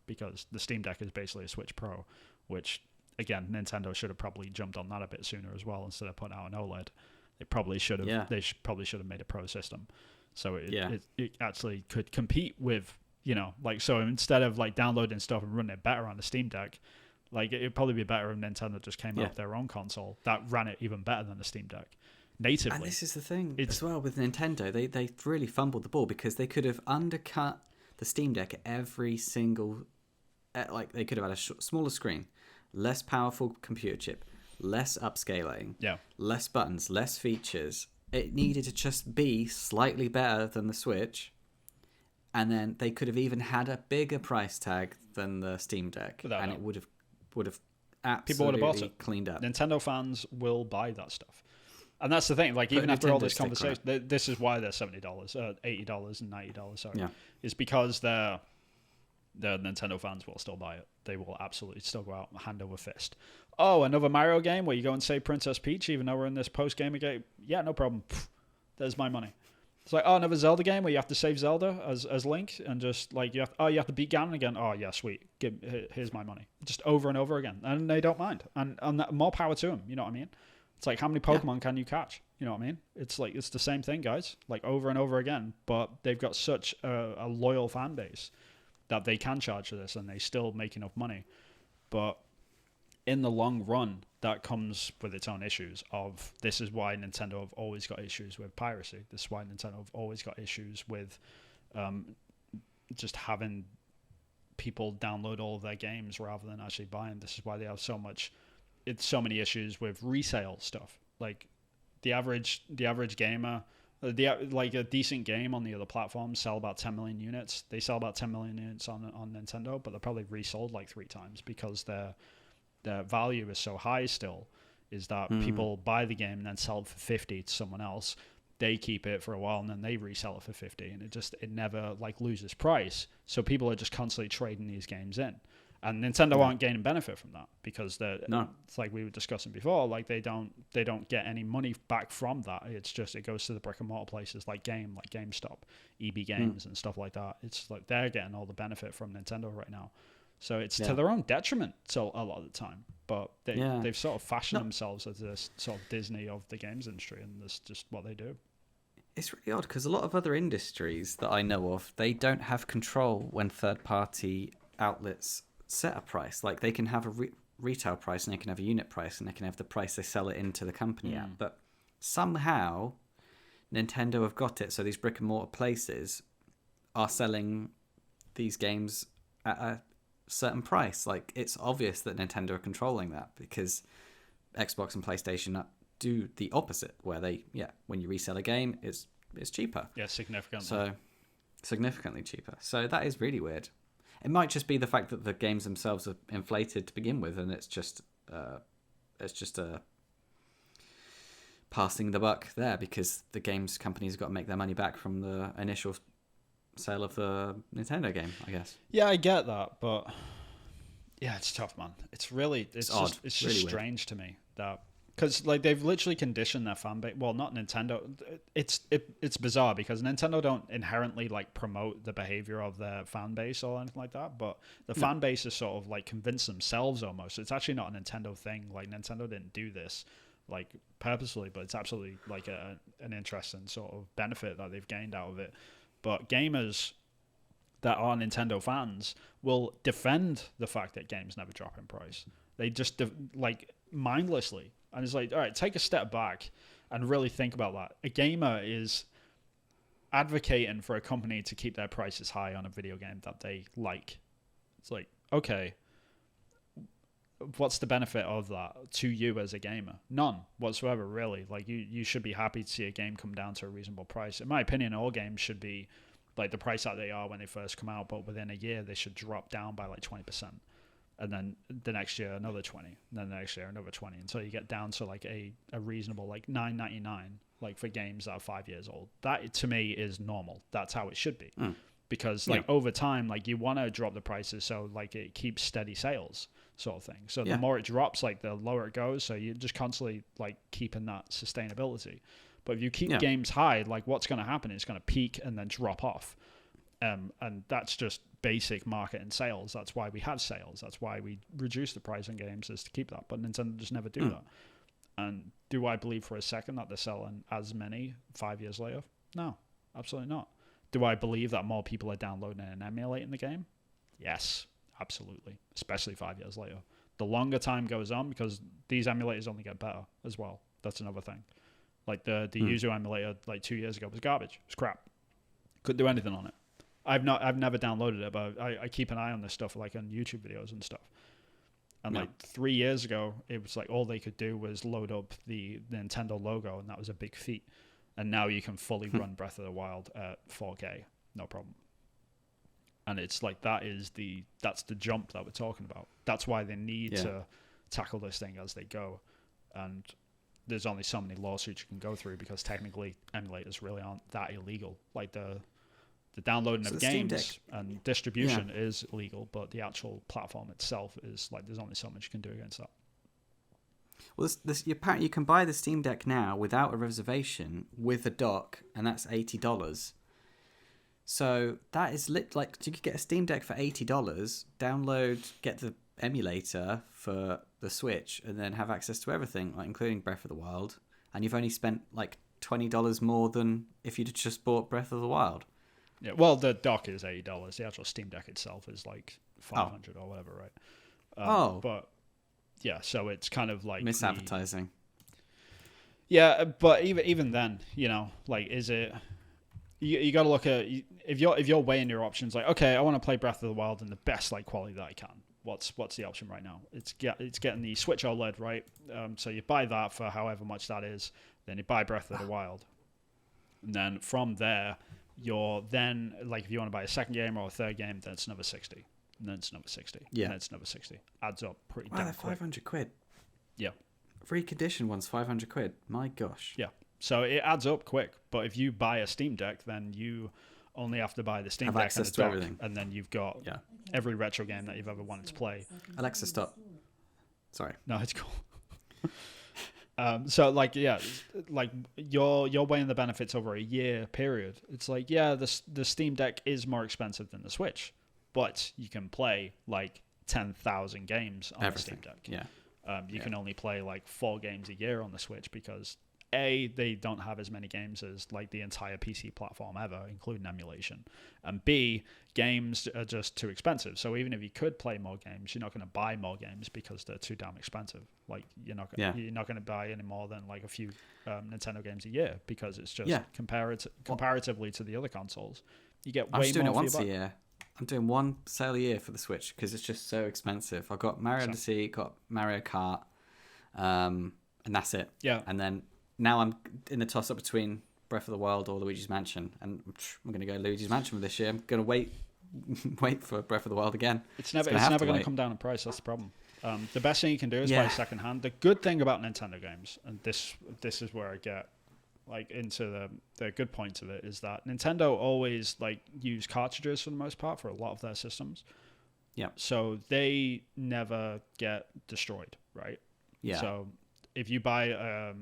because the Steam Deck is basically a Switch Pro, which... Again, Nintendo should have probably jumped on that a bit sooner as well. Instead of putting out an OLED, they probably should have. Yeah. They probably should have made a Pro system, so it actually could compete with, like, so instead of like downloading stuff and running it better on the Steam Deck, like, it'd probably be better if Nintendo just came out with their own console that ran it even better than the Steam Deck natively. And this is the thing as well with Nintendo. They really fumbled the ball, because they could have undercut the Steam Deck at every single. Like, they could have had a smaller screen, less powerful computer chip, less upscaling, less buttons, less features. It needed to just be slightly better than the Switch, and then they could have even had a bigger price tag than the Steam Deck, and it would have absolutely people would have bought it. Cleaned up. Nintendo fans will buy that stuff, and that's the thing. Like, even after all this conversation, this is why they're $70, $80, and $90. Sorry, is because the Nintendo fans will still buy it. They will absolutely still go out hand over fist. Oh, another Mario game where you go and save Princess Peach, even though we're in this post-game game? Yeah, no problem. There's my money. It's like, oh, another Zelda game where you have to save Zelda as Link, and just like, you have to beat Ganon again. Oh, yeah, sweet. Here's my money. Just over and over again. And they don't mind. And more power to them. You know what I mean? It's like, how many Pokemon can you catch? You know what I mean? It's like, it's the same thing, guys. Like, over and over again. But they've got such a loyal fan base that they can charge for this, and they still make enough money. But in the long run, that comes with its own issues of this is why Nintendo have always got issues with piracy. This is why Nintendo have always got issues with just having people download all of their games rather than actually buying. This is why they have so many issues with resale stuff. Like the average gamer, like a decent game on the other platforms sell about 10 million units. They sell about 10 million units on Nintendo, but they're probably resold like 3 times because their value is so high still, is that people buy the game and then sell it for 50 to someone else. They keep it for a while and then they resell it for 50, and it never like loses price. So people are just constantly trading these games in, and Nintendo aren't gaining benefit from that because it's like we were discussing before, like they don't get any money back from that. It's just it goes to the brick and mortar places like GameStop, EB Games and stuff like that. It's like they're getting all the benefit from Nintendo right now. So it's to their own detriment so a lot of the time. But they've sort of fashioned themselves as this sort of Disney of the games industry, and that's just what they do. It's really odd because a lot of other industries that I know of, they don't have control when third-party outlets set a price. Like they can have a retail price and they can have a unit price and they can have the price they sell it into the company at. But somehow Nintendo have got it so these brick and mortar places are selling these games at a certain price. Like it's obvious that Nintendo are controlling that because Xbox and PlayStation do the opposite, where when you resell a game, it's cheaper. Yeah, significantly. So significantly cheaper. So that is really weird. It might just be the fact that the games themselves are inflated to begin with, and it's just passing the buck there because the games companies have got to make their money back from the initial sale of the Nintendo game, I guess. Yeah, I get that, but yeah, it's tough, man. It's odd. It's just really strange to me that. Because like they've literally conditioned their fan base. Well, not Nintendo. It's bizarre because Nintendo don't inherently like promote the behavior of their fan base or anything like that. But the fan base is sort of like convinced themselves almost. It's actually not a Nintendo thing. Like Nintendo didn't do this like purposely, but it's absolutely like an interesting sort of benefit that they've gained out of it. But gamers that are Nintendo fans will defend the fact that games never drop in price. They just like mindlessly. And it's like, all right, take a step back and really think about that. A gamer is advocating for a company to keep their prices high on a video game that they like. It's like, okay, what's the benefit of that to you as a gamer? None whatsoever, really. Like, you should be happy to see a game come down to a reasonable price. In my opinion, all games should be like the price that they are when they first come out, but within a year, they should drop down by like 20%. And then the next year another 20, and then the next year another 20, until you get down to like a reasonable like $9.99 like for games that are 5 years old. That to me is normal. That's how it should be, because like over time, like you want to drop the prices so like it keeps steady sales sort of thing. So the more it drops, like the lower it goes. So you're just constantly like keeping that sustainability. But if you keep games high, like what's going to happen is it's going to peak and then drop off. And that's just basic market and sales. That's why we have sales. That's why we reduce the price on games, is to keep that. But Nintendo just never do that. And do I believe for a second that they're selling as many 5 years later? No, absolutely not. Do I believe that more people are downloading and emulating the game? Yes, absolutely. Especially 5 years later. The longer time goes on, because these emulators only get better as well. That's another thing. Like the Yuzu emulator like 2 years ago was garbage. It was crap. Couldn't do anything on it. I've never downloaded it, but I keep an eye on this stuff like on YouTube videos and stuff. And like 3 years ago, it was like all they could do was load up the Nintendo logo, and that was a big feat. And now you can fully run Breath of the Wild at 4K, no problem. And it's like that's the jump that we're talking about. That's why they need to tackle this thing as they go. And there's only so many lawsuits you can go through, because technically emulators really aren't that illegal. Like the downloading of games and distribution is illegal, but the actual platform itself is like, there's only so much you can do against that. Well, apparently you can buy the Steam Deck now without a reservation with a dock, and that's $80. So that is like, you could get a Steam Deck for $80, download, get the emulator for the Switch, and then have access to everything, like including Breath of the Wild, and you've only spent like $20 more than if you'd just bought Breath of the Wild. Yeah, well, the dock is $80. The actual Steam Deck itself is like $500 or whatever, right? But Yeah, so it's kind of like misadvertising. Yeah, but even then, you know, like, is it? You got to look at, if you're weighing your options, like, okay, I want to play Breath of the Wild in the best like quality that I can. What's the option right now? It's getting the Switch OLED, right? So you buy that for however much that is, then you buy Breath of the Wild, and then from there, you're then like, if you want to buy a second game or a third game, then it's another 60, and then it's another 60, yeah, and then it's another 60. Adds up pretty damn quick. 500 quid. Yeah. Reconditioned one's 500 quid. My gosh. Yeah. So it adds up quick. But if you buy a Steam Deck, then you only have to buy the Steam Deck and the dock, everything. And then you've got every retro game that you've ever wanted to play. Alexa, stop. Sorry. No, it's cool. So like, yeah, like you're weighing the benefits over a year period. It's like, yeah, the Steam Deck is more expensive than the Switch, but you can play like 10,000 games on the Steam Deck. Yeah. You can only play like 4 games a year on the Switch because A, they don't have as many games as like the entire PC platform ever, including emulation, and B, games are just too expensive. So even if you could play more games, you're not going to buy more games because they're too damn expensive. Like you're not going to buy any more than like a few Nintendo games a year because it's just comparatively to the other consoles, you get way more. I'm just doing it once a year. I'm doing one sale a year for the Switch because it's just so expensive. I've got Mario Odyssey, got Mario Kart, and that's it. Yeah. And then now I'm in the toss-up between Breath of the Wild or Luigi's Mansion, and I'm going to go Luigi's Mansion for this year. I'm going to wait for Breath of the Wild again. It's never going to come down in price. That's the problem. The best thing you can do is buy secondhand. The good thing about Nintendo games, and this is where I get like into the good points of it, is that Nintendo always like use cartridges for the most part for a lot of their systems. Yeah. So they never get destroyed, right? Yeah. So if you buy a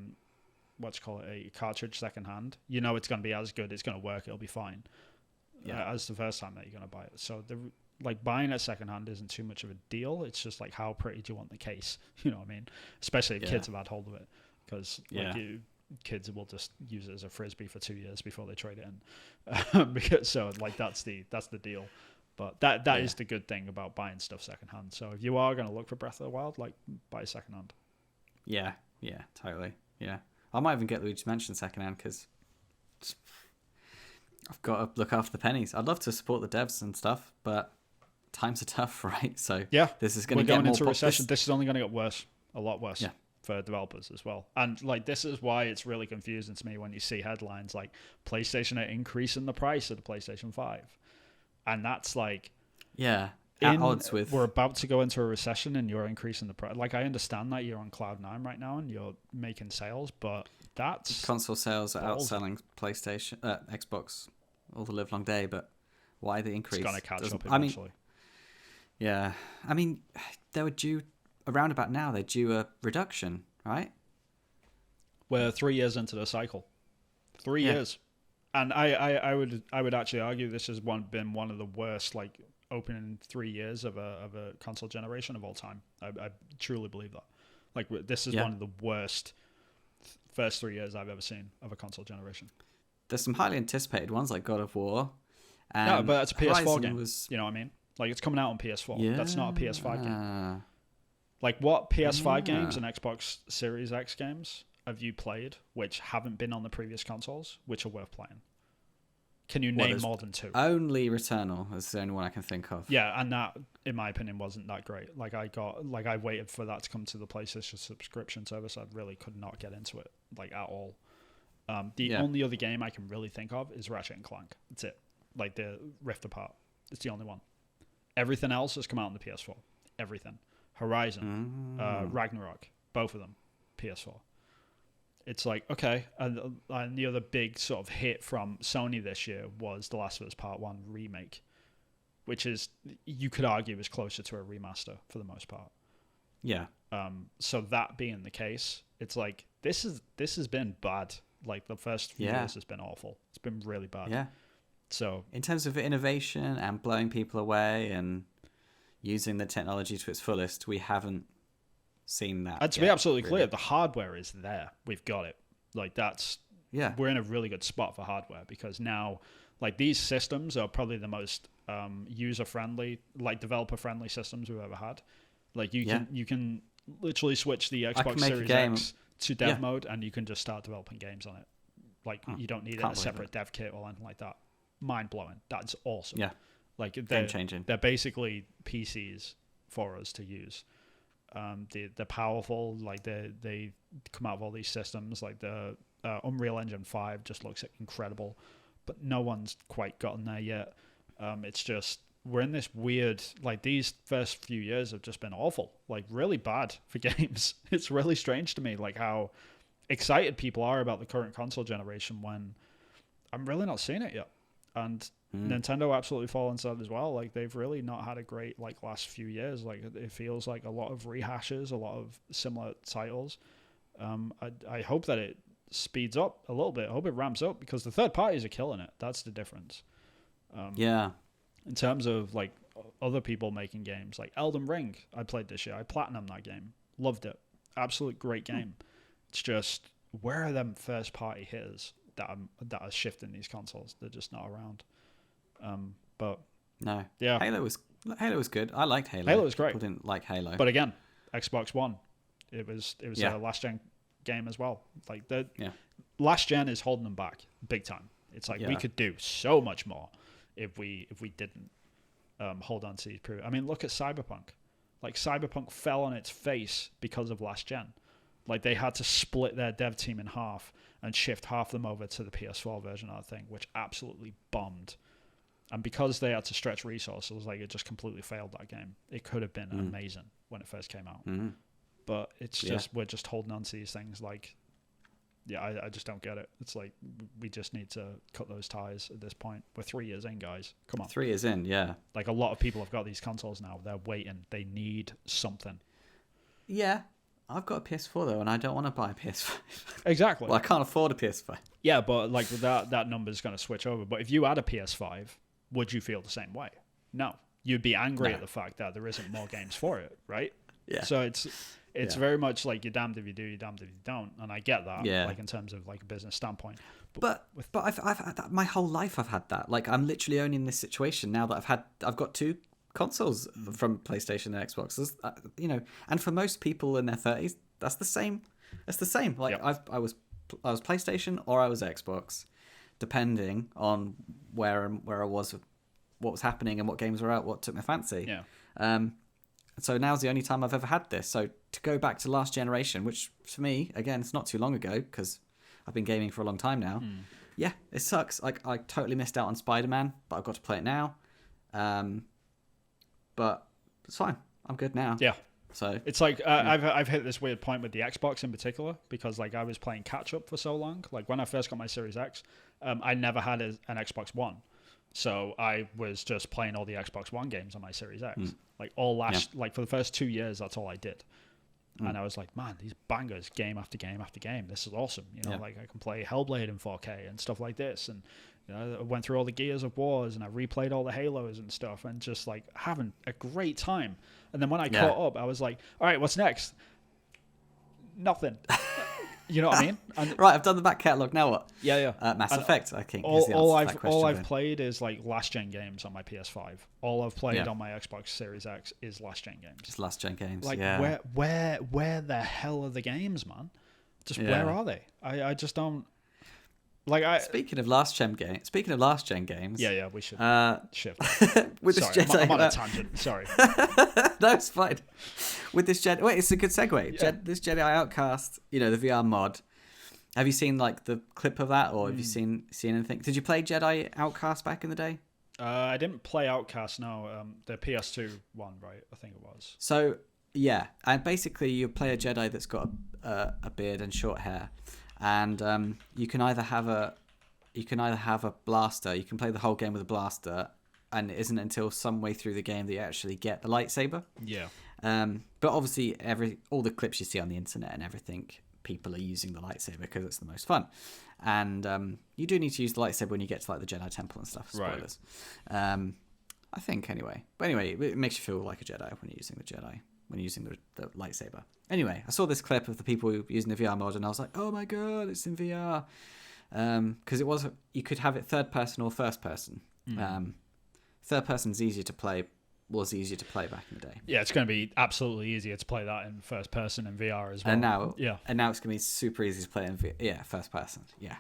cartridge secondhand, you know it's going to be as good. It's going to work. It'll be fine. Yeah. As the first time that you're going to buy it. So like buying it secondhand isn't too much of a deal. It's just like, how pretty do you want the case? You know what I mean? Especially if kids have had hold of it, because kids will just use it as a frisbee for 2 years before they trade it in. Because so like that's the deal. But that is the good thing about buying stuff secondhand. So if you are going to look for Breath of the Wild, like, buy secondhand. Yeah, totally. Yeah, I might even get Luigi's Mansion secondhand because I've got to look after the pennies. I'd love to support the devs and stuff, but times are tough, right? So this is going to get more into recession. This is only going to get worse, a lot worse. Yeah. For developers as well. And like, this is why it's really confusing to me when you see headlines like PlayStation are increasing the price of the PlayStation 5, and that's like, at odds with, we're about to go into a recession and you're increasing the price. Like, I understand that you're on cloud 9 right now and you're making sales, but that's console sales are outselling PlayStation, Xbox all the live long day. But why the increase? It's gonna catch up eventually. I mean, they were due around about now. They're due a reduction, right? We're 3 years into the cycle. 3 years, and I would actually argue this has been one of the worst like opening 3 years of a console generation of all time. I truly believe that. Like, this is one of the worst first 3 years I've ever seen of a console generation. There's some highly anticipated ones like God of War. No, but it's a PS4 Horizon game. You know what I mean? Like, it's coming out on PS4. Yeah. That's not a PS5 game. Like, what PS5 games and Xbox Series X games have you played which haven't been on the previous consoles, which are worth playing? Can you name more than 2? Only Returnal is the only one I can think of. Yeah, and that, in my opinion, wasn't that great. Like, I waited for that to come to the PlayStation subscription service. I really could not get into it, like, at all. The only other game I can really think of is Ratchet and Clank. That's it. Like, the Rift Apart. It's the only one. Everything else has come out on the PS4. Everything. Horizon, Ragnarok, both of them, PS4. It's like, okay, and the other big sort of hit from Sony this year was The Last of Us Part 1 remake, which is, you could argue, is closer to a remaster for the most part. Yeah. So that being the case, it's like, this has been bad. Like, the first few years has been awful. It's been really bad. Yeah. So in terms of innovation and blowing people away and using the technology to its fullest, we haven't seen that. And to be absolutely clear, the hardware is there. We've got it. Like, that's... Yeah. We're in a really good spot for hardware because now, like, these systems are probably the most user-friendly, like, developer-friendly systems we've ever had. Like, you can literally switch the Xbox Series X to dev mode, and you can just start developing games on it. Like, you don't need a separate dev kit or anything like that. Mind blowing. That's awesome. Yeah. Like, game changing. They're basically PCs for us to use. They're powerful. Like, they come out of all these systems. Like, the Unreal Engine 5 just looks incredible, but no one's quite gotten there yet. It's just, we're in this weird, like, these first few years have just been awful, like, really bad for games. It's really strange to me, like, how excited people are about the current console generation when I'm really not seeing it yet. And Nintendo absolutely fall inside as well. Like, they've really not had a great, like, last few years. Like, it feels like a lot of rehashes, a lot of similar titles. I hope that it speeds up a little bit. I hope it ramps up, because the third parties are killing it. That's the difference. In terms of, like, other people making games, like Elden Ring, I played this year. I platinumed that game. Loved it. Absolute great game. It's just, where are them first party hitters that are shifting these consoles? They're just not around. But no, yeah, Halo was good. I liked Halo. Halo was great. People didn't like Halo, but again, Xbox One, it was a last gen game as well. Like, last gen is holding them back big time. It's like, we could do so much more if we didn't hold on to these. I mean, look at Cyberpunk. Like, Cyberpunk fell on its face because of last gen. Like, they had to split their dev team in half and shift half them over to the PS4 version of that thing, which absolutely bombed. And because they had to stretch resources, like, it just completely failed that game. It could have been amazing when it first came out. But it's just, we're just holding on to these things. Like, I just don't get it. It's like, we just need to cut those ties at this point. We're 3 years in, guys. Come on. 3 years in, yeah. Like, a lot of people have got these consoles now. They're waiting. They need something. Yeah. I've got a PS4 though, and I don't want to buy a PS5. Exactly. Well, I can't afford a PS5. Yeah, but like, that number's going to switch over. But if you had a PS5, would you feel the same way? No. You'd be angry at the fact that there isn't more games for it, right? Yeah. So it's very much like, you're damned if you do, you're damned if you don't, and I get that. Yeah. Like, in terms of, like, a business standpoint. But I've had that my whole life. I've had that. Like, I'm literally only in this situation now that I've got two consoles from PlayStation and Xbox, and for most people in their 30s, that's the same. Like, I was PlayStation or I was Xbox, depending on where I was, what was happening and what games were out, what took my fancy. Yeah. So now's the only time I've ever had this. So to go back to last generation, which for me, again, it's not too long ago because I've been gaming for a long time now. Yeah, it sucks. Like, I totally missed out on Spider-Man, but I've got to play it now. But it's fine. I'm good now. Yeah. So it's like, I've hit this weird point with the Xbox in particular, because, like, I was playing catch up for so long. Like, when I first got my Series X, I never had an Xbox One. So I was just playing all the Xbox One games on my Series X. Like, like, for the first 2 years, that's all I did. And I was like, man, these bangers, game after game after game. This is awesome. Like, I can play Hellblade in 4K and stuff like this. And, I went through all the Gears of Wars and I replayed all the Halos and stuff, and just, like, having a great time. And then when I caught up, I was like, all right, what's next? Nothing. You know what I mean? And, right, I've done the back catalogue. Now what? Yeah. Mass Effect, I think. All I've played is, like, last gen games on my PS5. All I've played on my Xbox Series X is last gen games. Just last gen games. Like, where the hell are the games, man? Just where are they? I just don't. Like, Speaking of last gen games. Yeah, we should shift. With this Jedi, I'm on a tangent. Sorry. No, it's fine. With this Jedi, wait, it's a good segue. Yeah. This Jedi Outcast, the VR mod. Have you seen, like, the clip of that, or have you seen anything? Did you play Jedi Outcast back in the day? I didn't play Outcast. No, the PS2 one, right? I think it was. So yeah, and basically you play a Jedi that's got a beard and short hair. And you can either have a blaster. You can play the whole game with a blaster, and it isn't until some way through the game that you actually get the lightsaber. Yeah. But obviously, all the clips you see on the internet and everything, people are using the lightsaber because it's the most fun. And you do need to use the lightsaber when you get to, like, the Jedi Temple and stuff. Spoilers. Right. I think anyway. But anyway, it makes you feel like a Jedi when you're using the Jedi. When using the lightsaber. Anyway, I saw this clip of the people using the VR mod, and I was like, oh my god, it's in VR. Because you could have it third person or first person. Third person's easier to play was easier to play back in the day. Yeah, it's going to be absolutely easier to play that in first person and VR as well. And now, yeah, it's going to be super easy to play in first person. Yeah.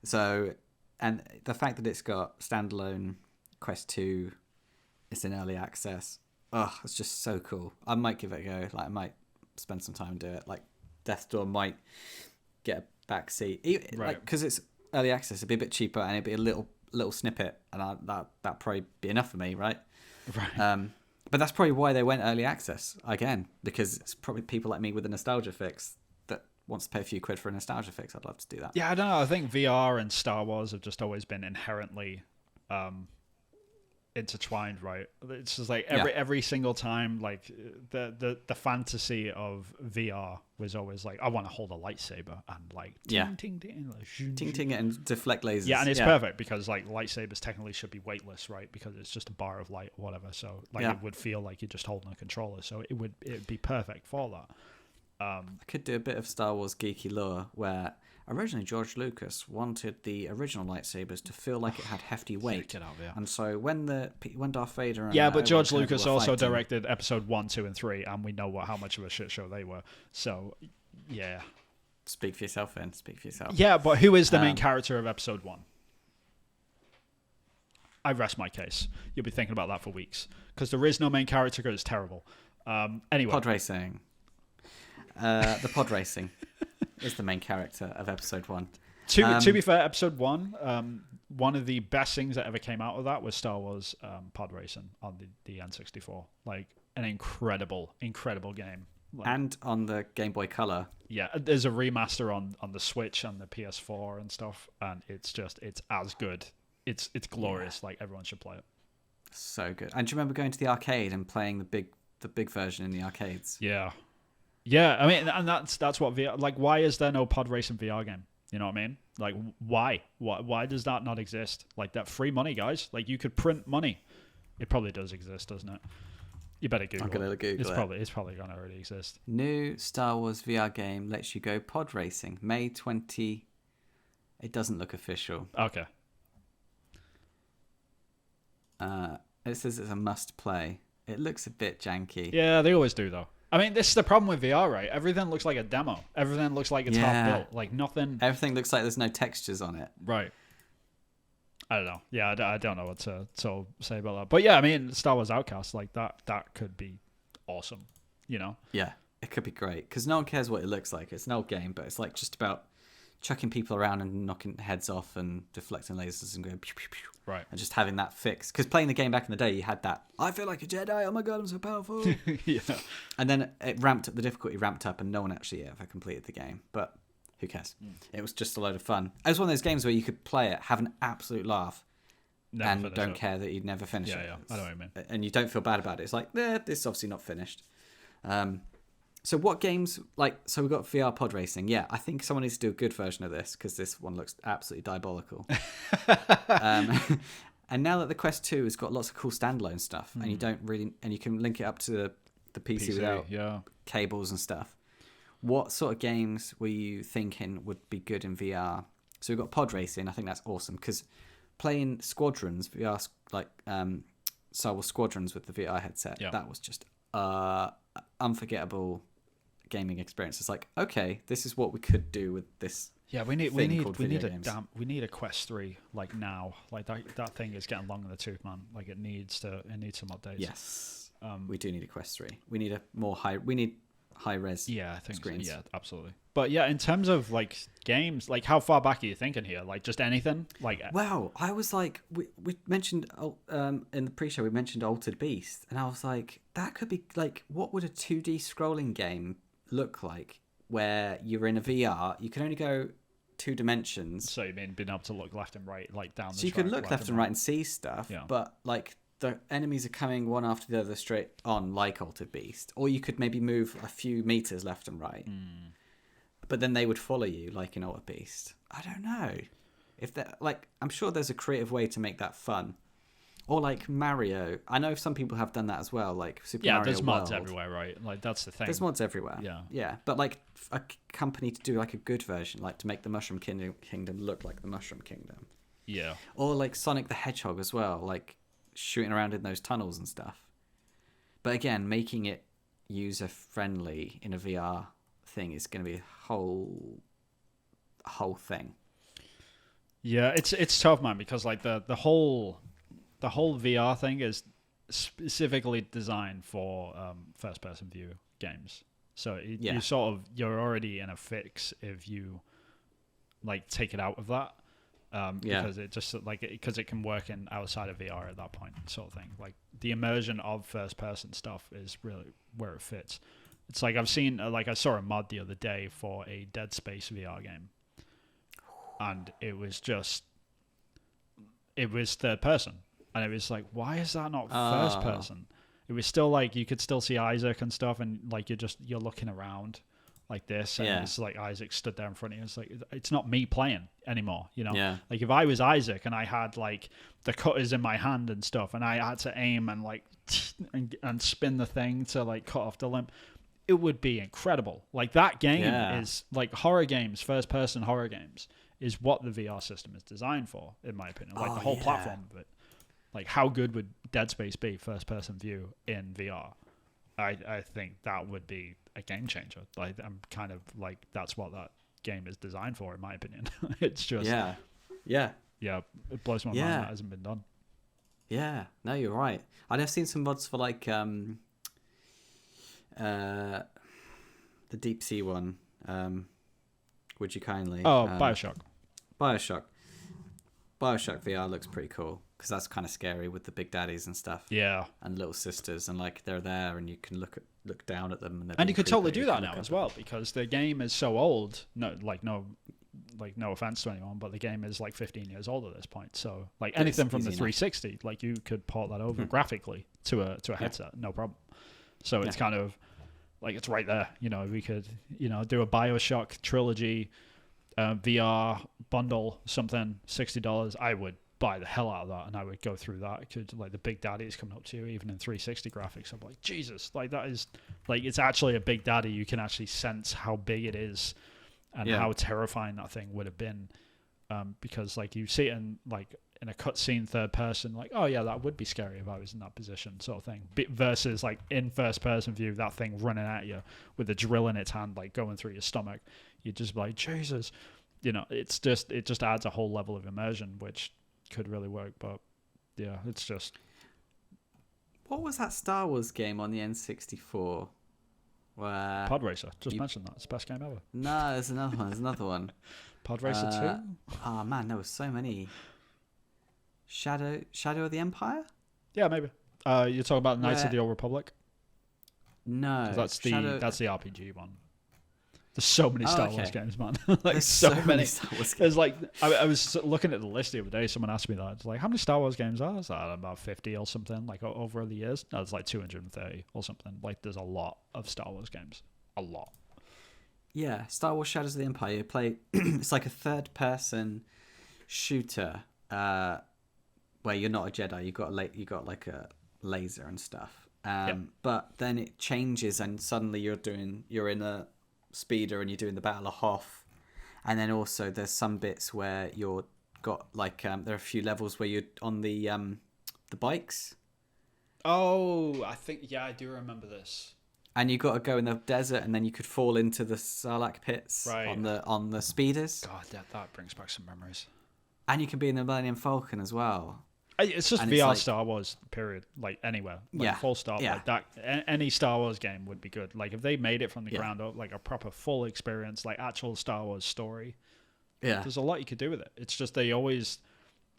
So, and the fact that it's got standalone Quest 2, it's in early access. Oh, it's just so cool. I might give it a go. Like, I might spend some time and do it. Like, Death's Door might get a back seat, right? Because it's early access, it'd be a bit cheaper and it'd be a little snippet, and that'd probably be enough for me, right? Right. But that's probably why they went early access again, because it's probably people like me with a nostalgia fix that wants to pay a few quid for a nostalgia fix. I'd love to do that. Yeah, I don't know. I think VR and Star Wars have just always been inherently intertwined, right? It's just like every single time, like the fantasy of VR was always like, I want to hold a lightsaber and like ting ting ting, like, ting ting and deflect lasers. Yeah, and it's perfect because like lightsabers technically should be weightless, right? Because it's just a bar of light or whatever. So like it would feel like you're just holding a controller. So it'd be perfect for that. I could do a bit of Star Wars geeky lore where originally George Lucas wanted the original lightsabers to feel like it had hefty weight. Get out of here. And so when Darth Vader and but George Lucas also directed episode 1, 2, and 3, and we know how much of a shit show they were. So yeah. Speak for yourself, Vin. Speak for yourself. Yeah, but who is the main character of episode 1? I rest my case. You'll be thinking about that for weeks. Because there is no main character because it's terrible. Anyway. Pod racing. The pod racing is the main character of episode 1. To be fair, episode 1, one of the best things that ever came out of that was Star Wars pod racing on the N64. Like, an incredible game. Like, and on the Game Boy Color. Yeah, there's a remaster on the Switch and the PS4 and stuff, and it's as good. It's glorious. Like, everyone should play it. So good. And do you remember going to the arcade and playing the big version in the arcades? Yeah. Yeah, I mean, and that's what VR... Like, why is there no pod racing VR game? You know what I mean? Like, why? Why does that not exist? Like, that free money, guys. Like, you could print money. It probably does exist, doesn't it? You better Google it. I'm going to Google it. It's probably going to already exist. New Star Wars VR game lets you go pod racing. May 20... It doesn't look official. Okay. It says it's a must play. It looks a bit janky. Yeah, they always do, though. I mean, this is the problem with VR, right? Everything looks like a demo. Everything looks like it's half built. Like, nothing... Everything looks like there's no textures on it. Right. I don't know. Yeah, I don't know what to say about that. But yeah, I mean, Star Wars Outcasts, like, that could be awesome, you know? Yeah, it could be great. Because no one cares what it looks like. It's an old game, but it's like just about chucking people around and knocking heads off and deflecting lasers and going pew, pew, pew. Right. And just having that fix. Because playing the game back in the day, you had that, I feel like a Jedi, oh my god, I'm so powerful. Yeah. And then the difficulty ramped up, and no one actually ever completed the game. But who cares? It was just a load of fun. It was one of those games where you could play it, have an absolute laugh, and don't care that you'd never finish it. Yeah, I know what you mean. And you don't feel bad about it. It's like, this is obviously not finished. So what games, so we've got VR pod racing. Yeah, I think someone needs to do a good version of this, because this one looks absolutely diabolical. And now that the Quest 2 has got lots of cool standalone stuff, and you can link it up to the PC without cables and stuff. What sort of games were you thinking would be good in VR? So we've got pod racing. I think that's awesome, because playing Squadrons, VR, like Star Wars Squadrons with the VR headset, that was just unforgettable gaming experience. It's like, okay, this is what we could do with this. Yeah, we need a Quest 3 like now. Like that thing is getting long in the tooth, man. Like it needs some updates. Yes. We do need a Quest 3. We need high res. Yeah, I think screens. So. Yeah, absolutely. But yeah, in terms of like games, like how far back are you thinking here? Like just anything? Like wow, I was like, we mentioned in the pre-show we mentioned Altered Beast, and I was like, that could be like, what would a 2D scrolling game look like where you're in a VR? You can only go 2 dimensions. So you mean being able to look left and right, like down the So you can look left and right and see stuff, but like the enemies are coming one after the other straight on, like Altered Beast. Or you could maybe move a few meters left and right. But then they would follow you, like in Altered Beast. I don't know. If that, like, I'm sure there's a creative way to make that fun. Or like Mario. I know some people have done that as well, like Super Mario World. Yeah, there's mods everywhere, right? Like, that's the thing. There's mods everywhere. Yeah. Yeah, but like a company to do like a good version, like to make the Mushroom Kingdom look like the Mushroom Kingdom. Yeah. Or like Sonic the Hedgehog as well, like shooting around in those tunnels and stuff. But again, making it user friendly in a VR thing is going to be a whole thing. Yeah, it's tough, man, because like the whole VR thing is specifically designed for first person view games. So you're already in a fix if you like take it out of that. Because it just because it can work in outside of VR at that point, sort of thing. Like the immersion of first person stuff is really where it fits. It's like I saw a mod the other day for a Dead Space VR game, and it was third person, and it was like, why is that not first person? It was still like you could still see Isaac and stuff, and like you're looking around like this, and it's like Isaac stood there in front of you. It's like, it's not me playing anymore, you know? Yeah. Like if I was Isaac and I had like the cutters in my hand and stuff, and I had to aim and like and spin the thing to like cut off the limb, it would be incredible. Like that game is like horror games, first person horror games is what the VR system is designed for, in my opinion. Like the whole platform of it. Like how good would Dead Space be first person view in VR? I think that would be a game changer. Like I'm kind of like that's what that game is designed for, in my opinion. It's just it blows my mind that hasn't been done. Yeah, no, you're right. I've seen some mods for like the deep sea one. Would you kindly? BioShock. BioShock VR looks pretty cool because that's kind of scary with the big daddies and stuff. Yeah, and little sisters, and like they're there, and you can look down at them, and you could totally do that now as well because the game is so old. No offense to anyone, but the game is like 15 years old at this point. So like anything from the 360, like you could port that over graphically to a headset, no problem. So it's kind of like it's right there. You know, we could do a BioShock trilogy VR bundle, something $60. I would buy the hell out of that, and I would go through that. Could like the big daddies coming up to you, even in 360 graphics. I'm like, Jesus, like that is like it's actually a big daddy. You can actually sense how big it is and how terrifying that thing would have been, because like you see it in a cutscene third person, like, oh yeah, that would be scary if I was in that position, sort of thing. Versus like in first person view, that thing running at you with a drill in its hand, like going through your stomach, you'd just be like, Jesus, you know, it just adds a whole level of immersion, which could really work. But yeah, it's just, what was that Star Wars game on the N64 where Pod Racer? Mentioned that. It's the best game ever. No, there's another one. Pod Racer 2. Oh man, there were so many. Shadow of the Empire. Yeah, maybe. You're talking about Knights of the Old Republic. No, that's the RPG one. There's so many Star Wars games, man. Like there's so many. Star Wars games. There's like I was looking at the list the other day. Someone asked me that. It's like, how many Star Wars games are there? It's like, about 50 or something. Like over the years, no, it's like 230 or something. Like there's a lot of Star Wars games. A lot. Yeah, Star Wars Shadows of the Empire. You play. It's like a third-person shooter where you're not a Jedi. You got like a laser and stuff. But then it changes, and suddenly you're in a speeder and you're doing the Battle of Hoth, and then also there's some bits where you're got like there are a few levels where you're on the bikes. Oh, I think I do remember this. And you got to go in the desert, and then you could fall into the Sarlacc pits on the speeders. God, that brings back some memories. And you can be in the Millennium Falcon as well. It's just VR like, Star Wars, period. Like anywhere, full stop. Yeah. Like that, any Star Wars game would be good. Like if they made it from the ground up, like a proper full experience, like actual Star Wars story. Yeah, there's a lot you could do with it. It's just they always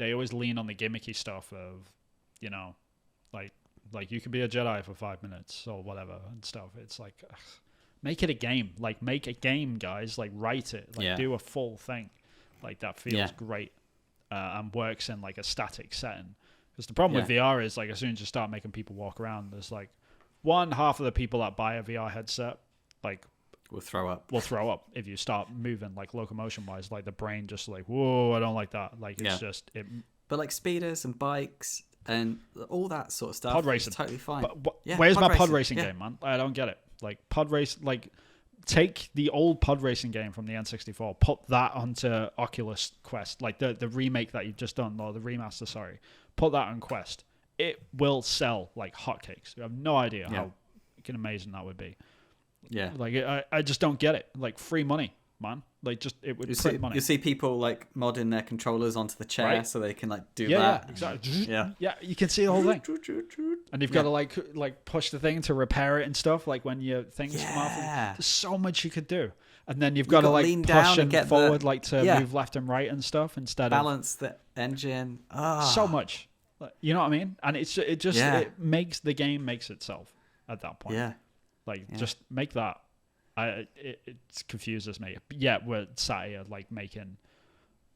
lean on the gimmicky stuff of, you know, like you could be a Jedi for 5 minutes or whatever and stuff. It's like, make it a game. Like make a game, guys. Like write it. Like do a full thing. Like that feels great. And works in like a static setting. Because the problem with VR is like as soon as you start making people walk around, there's like half of the people that buy a VR headset like will throw up if you start moving like locomotion wise. Like the brain just like, whoa, I don't like that. Like it's just it. But like speeders and bikes and all that sort of stuff, pod racing is totally fine. Where's my pod racing game, man? I don't get it. Like pod race, like. Take the old pod racing game from the N64, put that onto Oculus Quest, like the remake that you've just done, or the remaster, sorry. Put that on Quest. it will sell like hotcakes. You have no idea how amazing that would be. Yeah. Like I just don't get it. Like free money, man. Like just it would print money. You see people like modding their controllers onto the chair so they can like do that. Yeah, exactly. Yeah, you can see the whole thing. And you've got to like push the thing to repair it and stuff. Like when your things come off. There's so much you could do. And then you've got to like lean push down and get forward, like to move left and right and stuff instead balance the engine. So much. You know what I mean? And it makes the game makes itself at that point. Yeah. Like just make that. It confuses me. Yeah, we're sat here like making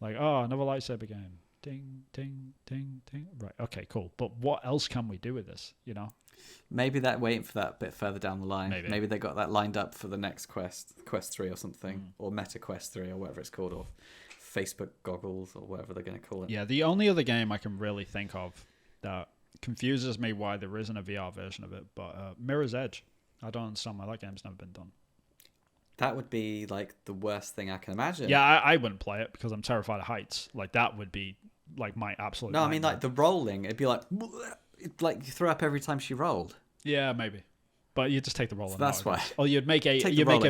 like another lightsaber game. Ding, ding, ding, ding. Right. Okay, cool. But what else can we do with this? You know? Maybe they're waiting for that bit further down the line. Maybe they got that lined up for the next Quest 3 or something, or Meta Quest 3 or whatever it's called, or Facebook goggles or whatever they're going to call it. Yeah, the only other game I can really think of that confuses me why there isn't a VR version of it, but Mirror's Edge. I don't understand why that game's never been done. That would be like the worst thing I can imagine. Yeah, I wouldn't play it because I'm terrified of heights. Like that would be like my absolute nightmare. I mean like the rolling, it'd be like you threw up every time she rolled. Yeah, maybe. But you just take the roll. So that's why. Or you'd make a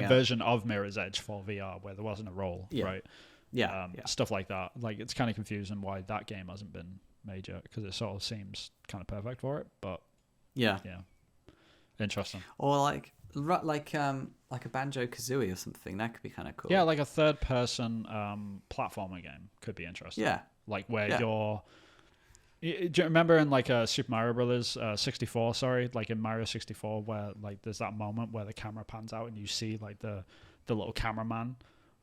version of Mirror's Edge for VR where there wasn't a roll, right? Yeah, stuff like that. Like it's kind of confusing why that game hasn't been made yet because it sort of seems kind of perfect for it. But yeah, interesting. Or like a Banjo-Kazooie or something. That could be kind of cool. Yeah, like a third-person platformer game could be interesting. Yeah, like where you're. Do you remember in like Super Mario Brothers 64? Sorry, like in Mario 64, where like there's that moment where the camera pans out and you see like the little cameraman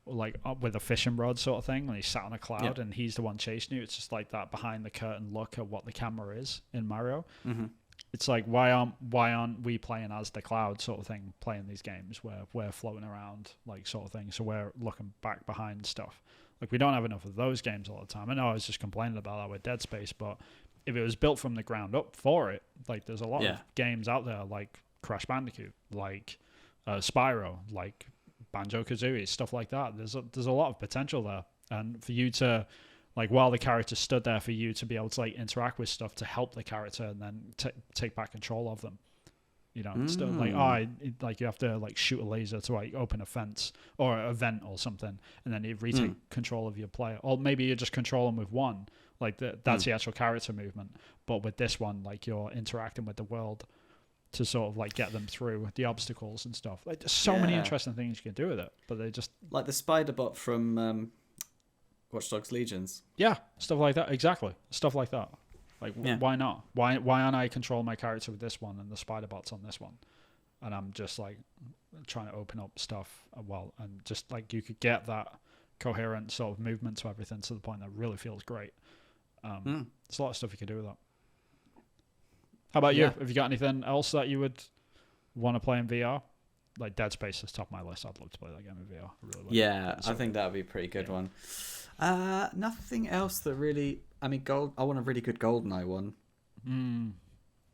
like up with a fishing rod sort of thing, and he's sat on a cloud and he's the one chasing you. It's just like that behind the curtain look at what the camera is in Mario. Mm-hmm. It's like why aren't we playing as the cloud sort of thing, playing these games where we're floating around like sort of thing, so we're looking back behind stuff. Like we don't have enough of those games all the time. I know I was just complaining about that with Dead Space, but if it was built from the ground up for it, like there's a lot of games out there like Crash Bandicoot, like Spyro, like Banjo-Kazooie, stuff like that. There's a lot of potential there, and for you to like while the character stood there, for you to be able to like interact with stuff to help the character and then take back control of them. You know, instead of like you have to like shoot a laser to like open a fence or a vent or something, and then you retake control of your player, or maybe you just control them with one. Like that's the actual character movement. But with this one, like you're interacting with the world to sort of like get them through the obstacles and stuff. Like there's so many interesting things you can do with it, but they just like the spider bot from Watch Dogs Legions. Yeah, stuff like that. Exactly, stuff like that. Like, why not? Why aren't I controlling my character with this one and the spider bots on this one? And I'm just like trying to open up stuff and just like you could get that coherent sort of movement to everything to the point that really feels great. There's a lot of stuff you can do with that. How about you? Have you got anything else that you would want to play in VR? Like Dead Space is top of my list. I'd love to play that game in VR. I think that would be a pretty good one. Nothing else that really. I mean, I want a really good GoldenEye one.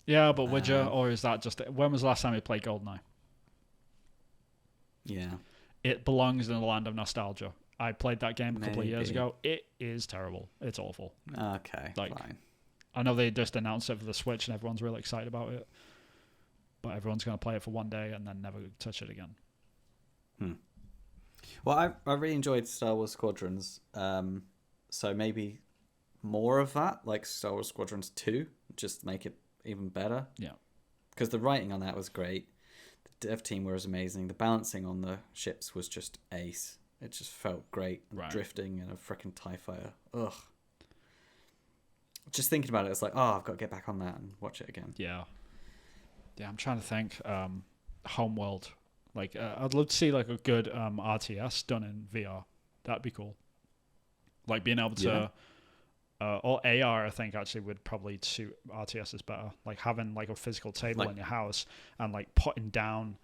Yeah, but would you, or is that just? When was the last time you played GoldenEye? Yeah, it belongs in the land of nostalgia. I played that game a couple of years ago. It is terrible. It's awful. Okay, fine. I know they just announced it for the Switch, and everyone's really excited about it. But everyone's going to play it for one day and then never touch it again. Well, I really enjoyed Star Wars Squadrons. So maybe more of that, like Star Wars Squadrons 2, just make it even better. Yeah. Because the writing on that was great. The dev team was amazing. The balancing on the ships was just ace. It just felt great. Right. Drifting in a freaking TIE fighter. Ugh. Just thinking about it, it's like, I've got to get back on that and watch it again. Yeah. Yeah, I'm trying to think. Homeworld. Like, I'd love to see like a good RTS done in VR. That'd be cool. Like being able to, or AR, I think actually would probably suit RTSs better. Like having like a physical table in your house and like putting down,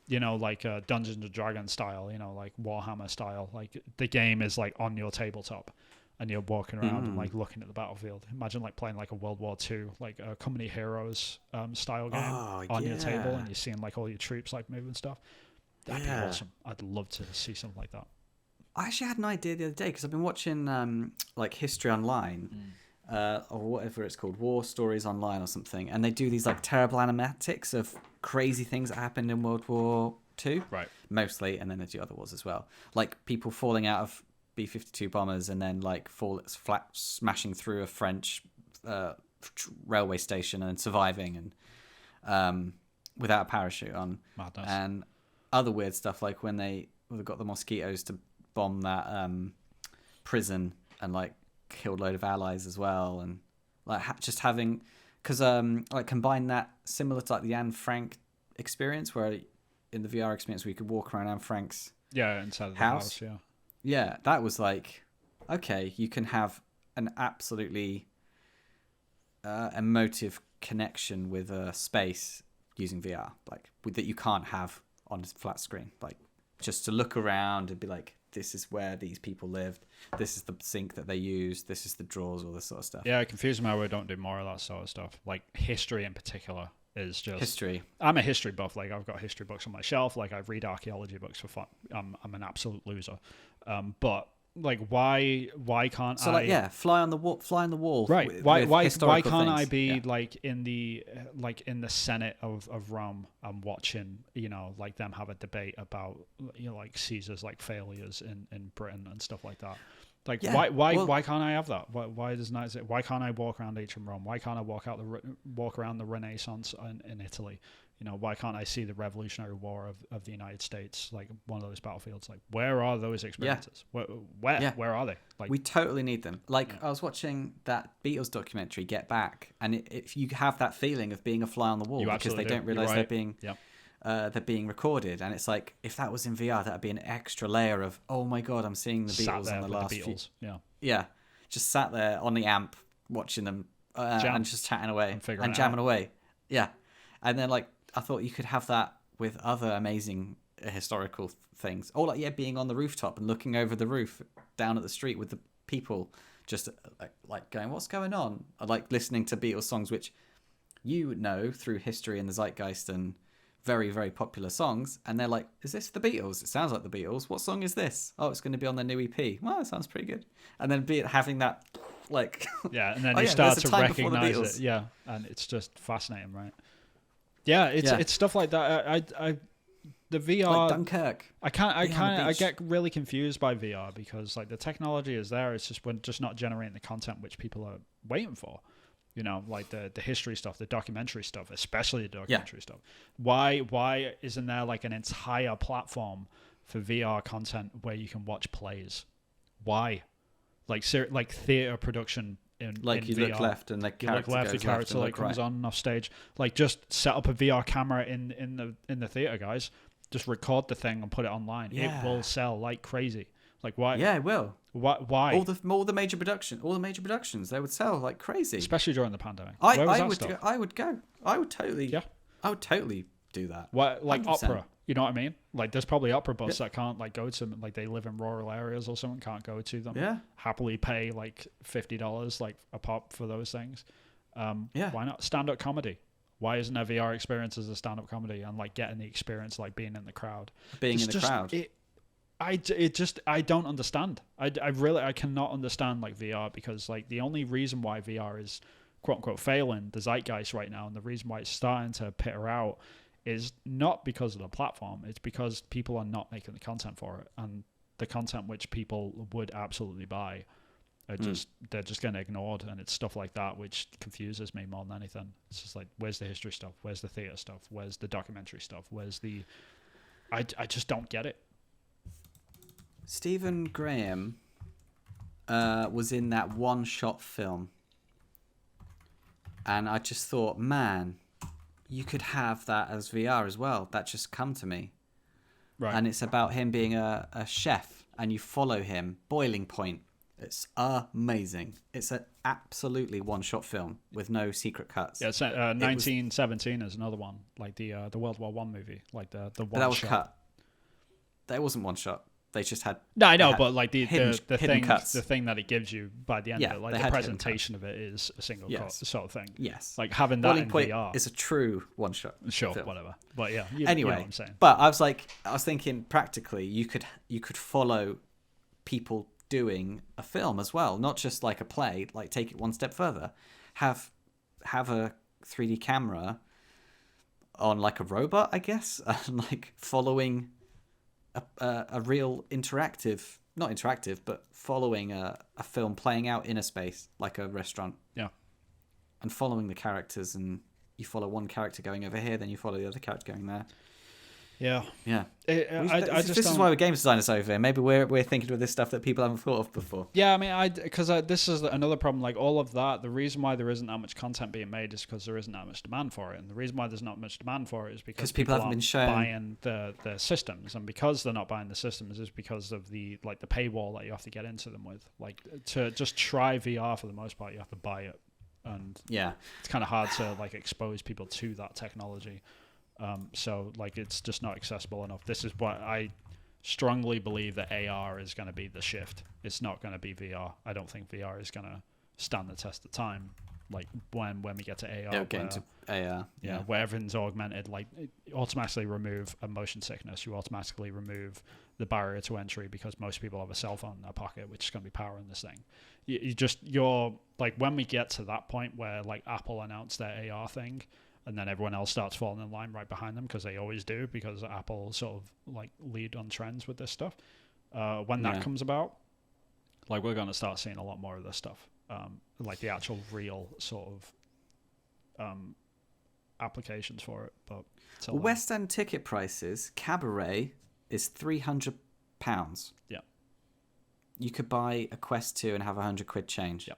like Dungeons and Dragons style, like Warhammer style. Like the game is like on your tabletop. And you're walking around and like looking at the battlefield. Imagine like playing like a World War II, like a Company Heroes style game on your table, and you're seeing like all your troops like move and stuff. That'd be awesome. I'd love to see something like that. I actually had an idea the other day because I've been watching like History Online, or whatever it's called, War Stories Online or something, and they do these like terrible animatics of crazy things that happened in World War II, right? Mostly, and then they do other wars as well, like people falling out of B-52 bombers and then like flat smashing through a French railway station and surviving, and without a parachute on. Madness. And other weird stuff like when they got the mosquitoes to bomb that prison and like killed a load of allies as well, and like just having, because like combine that similar to like the Anne Frank experience, where in the VR experience we could walk around Anne Frank's inside of the house. Yeah, that was like, okay, you can have an absolutely emotive connection with a space using VR, like that you can't have on a flat screen. Like just to look around and be like, this is where these people lived, this is the sink that they used, this is the drawers, all this sort of stuff. Yeah, it confuses me how we don't do more of that sort of stuff. Like history in particular is just history. I'm a history buff. Like I've got history books on my shelf. Like I read archaeology books for fun. I'm an absolute loser. But like why can't I? So like fly on the wall. Right. Why can't things? I be like in the Senate of Rome and watching, like them have a debate about like Caesar's like failures in Britain and stuff like that. Like why can't I have that? Why can't I walk around ancient Rome? Why can't I walk around the Renaissance in Italy? Why can't I see the Revolutionary War of the United States, like one of those battlefields? Like where are those experiences? Where are they? Like we totally need them. Like I was watching that Beatles documentary, Get Back, and if you have that feeling of being a fly on the wall because they don't realize they're being they're being recorded, and it's like if that was in VR, that'd be an extra layer of, oh my god, I'm seeing the Beatles on the last few. Just sat there on the amp watching them and just chatting away and jamming away. And then like I thought you could have that with other amazing historical things, or like being on the rooftop and looking over the roof down at the street with the people just like going, what's going on? Or like listening to Beatles songs, which through history and the zeitgeist and very, very popular songs, and they're like, is this the Beatles? It sounds like the Beatles. What song is this? Oh, it's going to be on their new EP. Well, it sounds pretty good. And then having that like and then you start to recognize it, and it's just fascinating, right? It's stuff like that. The VR, like Dunkirk. I get really confused by VR because like the technology is there. It's just not generating the content which people are waiting for. Like the history stuff, the documentary stuff, especially the documentary stuff. Why isn't there like an entire platform for VR content where you can watch plays? Why? Like theater production. In you VR. Look left and the character like comes on off stage. Like just set up a VR camera in the theater, guys. Just record the thing and put it online. It will sell like crazy. Like why? Yeah, it will. Why? All the major productions, they would sell like crazy. Especially during the pandemic. I would go. I would totally. Yeah. I would totally do that. What, like 100%. Opera? You know what I mean? Like there's probably opera buffs that can't like go to them. Like they live in rural areas or something, can't go to them. Yeah. Happily pay like $50 like a pop for those things. Why not stand-up comedy? Why isn't there VR experience as a stand-up comedy and like getting the experience like being in the crowd? Crowd. I don't understand. I cannot understand like VR, because like the only reason why VR is quote unquote failing the zeitgeist right now, and the reason why it's starting to peter out, is not because of the platform. It's because people are not making the content for it, and the content which people would absolutely buy are they're just getting ignored, and it's stuff like that which confuses me more than anything. It's just like, where's the history stuff? Where's the theater stuff? Where's the documentary stuff? Where's the I just don't get it. Stephen Graham was in that one-shot film, and I just thought, man, you could have that as VR as well. That just come to me. Right. And it's about him being a chef, and you follow him. Boiling Point. It's amazing. It's an absolutely one-shot film with no secret cuts. Yeah, it's 1917 is another one, like the World War I movie, like the one shot. But that was cut. That wasn't one shot. They just had. No, I know, but like the thing, cuts. The thing that it gives you by the end of it, like the presentation of it is a single cut sort of thing. Yes, like having that in VR is a true one shot. Sure, film. Whatever. But yeah, anyway, you know what I'm saying. But I was thinking practically, you could follow people doing a film as well, not just like a play. Like take it one step further, have a 3D camera on like a robot, I guess, and like following a real interactive, not interactive, but following a film playing out in a space like a restaurant. Yeah. And following the characters, and you follow one character going over here, then you follow the other character going there. Yeah. Yeah. This is why we're games designers over here. Maybe we're thinking of this stuff that people haven't thought of before. Yeah, I mean, because this is another problem. Like all of that, the reason why there isn't that much content being made is because there isn't that much demand for it, and the reason why there's not much demand for it is because people haven't been buying the systems, and because they're not buying the systems is because of the paywall that you have to get into them with. Like to just try VR for the most part, you have to buy it, and yeah, it's kind of hard to like expose people to that technology. So like it's just not accessible enough. This is what I strongly believe that AR is going to be the shift. It's not going to be VR. I don't think VR is going to stand the test of time. Like when we get to AR, where everything's augmented, like automatically remove a motion sickness. You automatically remove the barrier to entry because most people have a cell phone in their pocket, which is going to be powering this thing. You're like when we get to that point where like Apple announced their AR thing, and then everyone else starts falling in line right behind them because they always do, because Apple sort of like lead on trends with this stuff. When that comes about, like we're going to start seeing a lot more of this stuff, like the actual real sort of applications for it. But West End ticket prices, Cabaret is £300. Yeah. You could buy a Quest 2 and have £100 change. Yeah.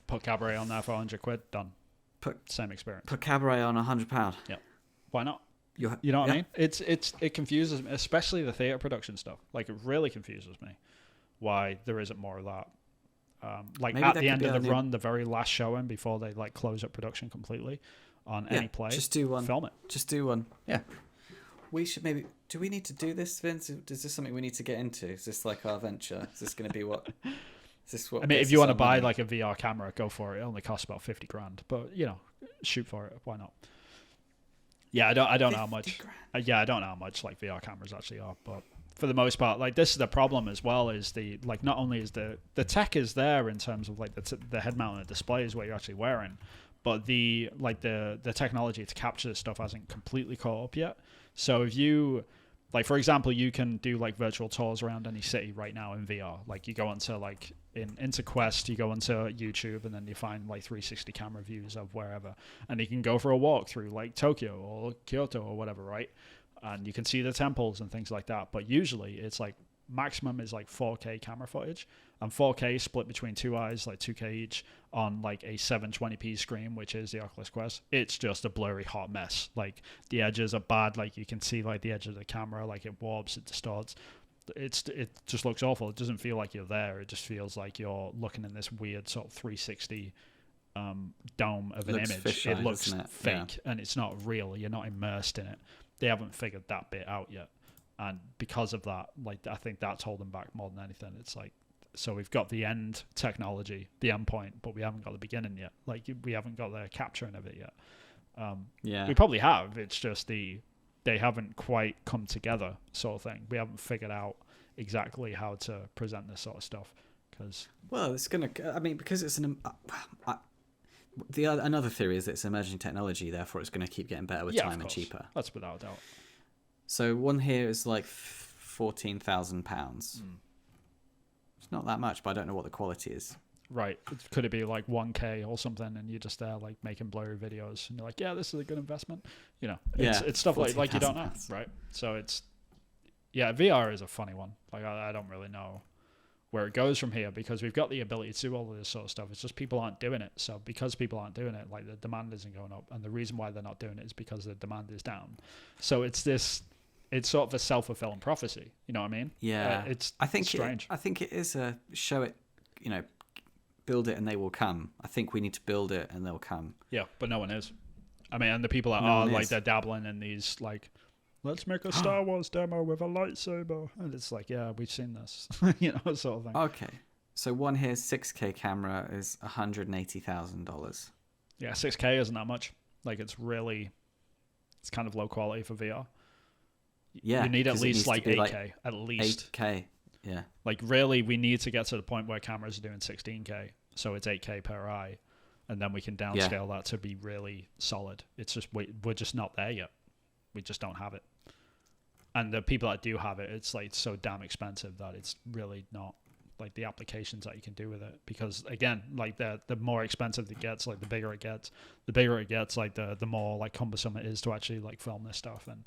Put Cabaret on there for £100, done. Same experience. Put Cabaret on £100. Yeah, why not? You know what I mean? It confuses me, especially the theatre production stuff. Like it really confuses me why there isn't more of that. Like maybe at the end of the run, the very last showing before they like close up production completely on any play. Just do one. Film it. Just do one. Yeah. We should maybe. Do we need to do this, Vince? Is this something we need to get into? Is this like our venture? Is this going to be what? I mean, if you want to buy like a VR camera, go for it. It only costs about $50,000, but you know, shoot for it. Why not? Yeah, I don't know how much. I don't know how much like VR cameras actually are, but for the most part, like this is the problem as well. Is the like not only is the tech is there in terms of like the head mounted display is what you're actually wearing, but the technology to capture this stuff hasn't completely caught up yet. So if you like, for example, you can do like virtual tours around any city right now in VR. Like you go onto like into Quest, you go onto YouTube, and then you find like 360 camera views of wherever, and you can go for a walk through like Tokyo or Kyoto or whatever, right? And you can see the temples and things like that. But usually it's like maximum is like 4K camera footage, and 4K split between two eyes, like 2K each, on like a 720p screen, which is the Oculus Quest. It's just a blurry hot mess. Like the edges are bad. Like you can see like the edge of the camera, like it warps, it distorts. It just looks awful. It doesn't feel like you're there. It just feels like you're looking in this weird sort of 360 dome of an image. It looks fake, and it's not real. You're not immersed in it. They haven't figured that bit out yet, and because of that, like I think that's holding back more than anything. It's like, so we've got the end technology, the end point, but we haven't got the beginning yet. Like we haven't got the capturing of it yet. We probably have. It's just they haven't quite come together, sort of thing. We haven't figured out exactly how to present this sort of stuff. It's gonna. I mean, because it's another theory is that it's emerging technology, therefore it's going to keep getting better with time and cheaper. That's without a doubt. So one here is like £14,000. It's not that much, but I don't know what the quality is. Right. Could it be like 1K or something, and you're just there like making blurry videos, and you're like, yeah, this is a good investment. You know, it's stuff like you don't know, right? So it's VR is a funny one. Like I don't really know where it goes from here, because we've got the ability to do all of this sort of stuff. It's just people aren't doing it. So because people aren't doing it, like the demand isn't going up, and the reason why they're not doing it is because the demand is down. So it's sort of a self-fulfilling prophecy. You know what I mean? Yeah. It's strange. I think it is a show it, build it and they will come. I think we need to build it and they'll come. Yeah, but no one is. I mean, and the people that are like, they're dabbling in these like, let's make a Star Wars demo with a lightsaber, and it's like, yeah, we've seen this, sort of thing. Okay, so one here 6K camera is $180,000. Yeah, 6K isn't that much. Like it's kind of low quality for VR. Yeah, you need at least like 8K, at least 8K. Yeah. Like, really, we need to get to the point where cameras are doing 16K, so it's 8K per eye, and then we can downscale that to be really solid. It's just we're just not there yet. We just don't have it. And the people that do have it, it's like so damn expensive that it's really not like the applications that you can do with it. Because again, like the more expensive it gets, like the bigger it gets, like the more like cumbersome it is to actually like film this stuff. And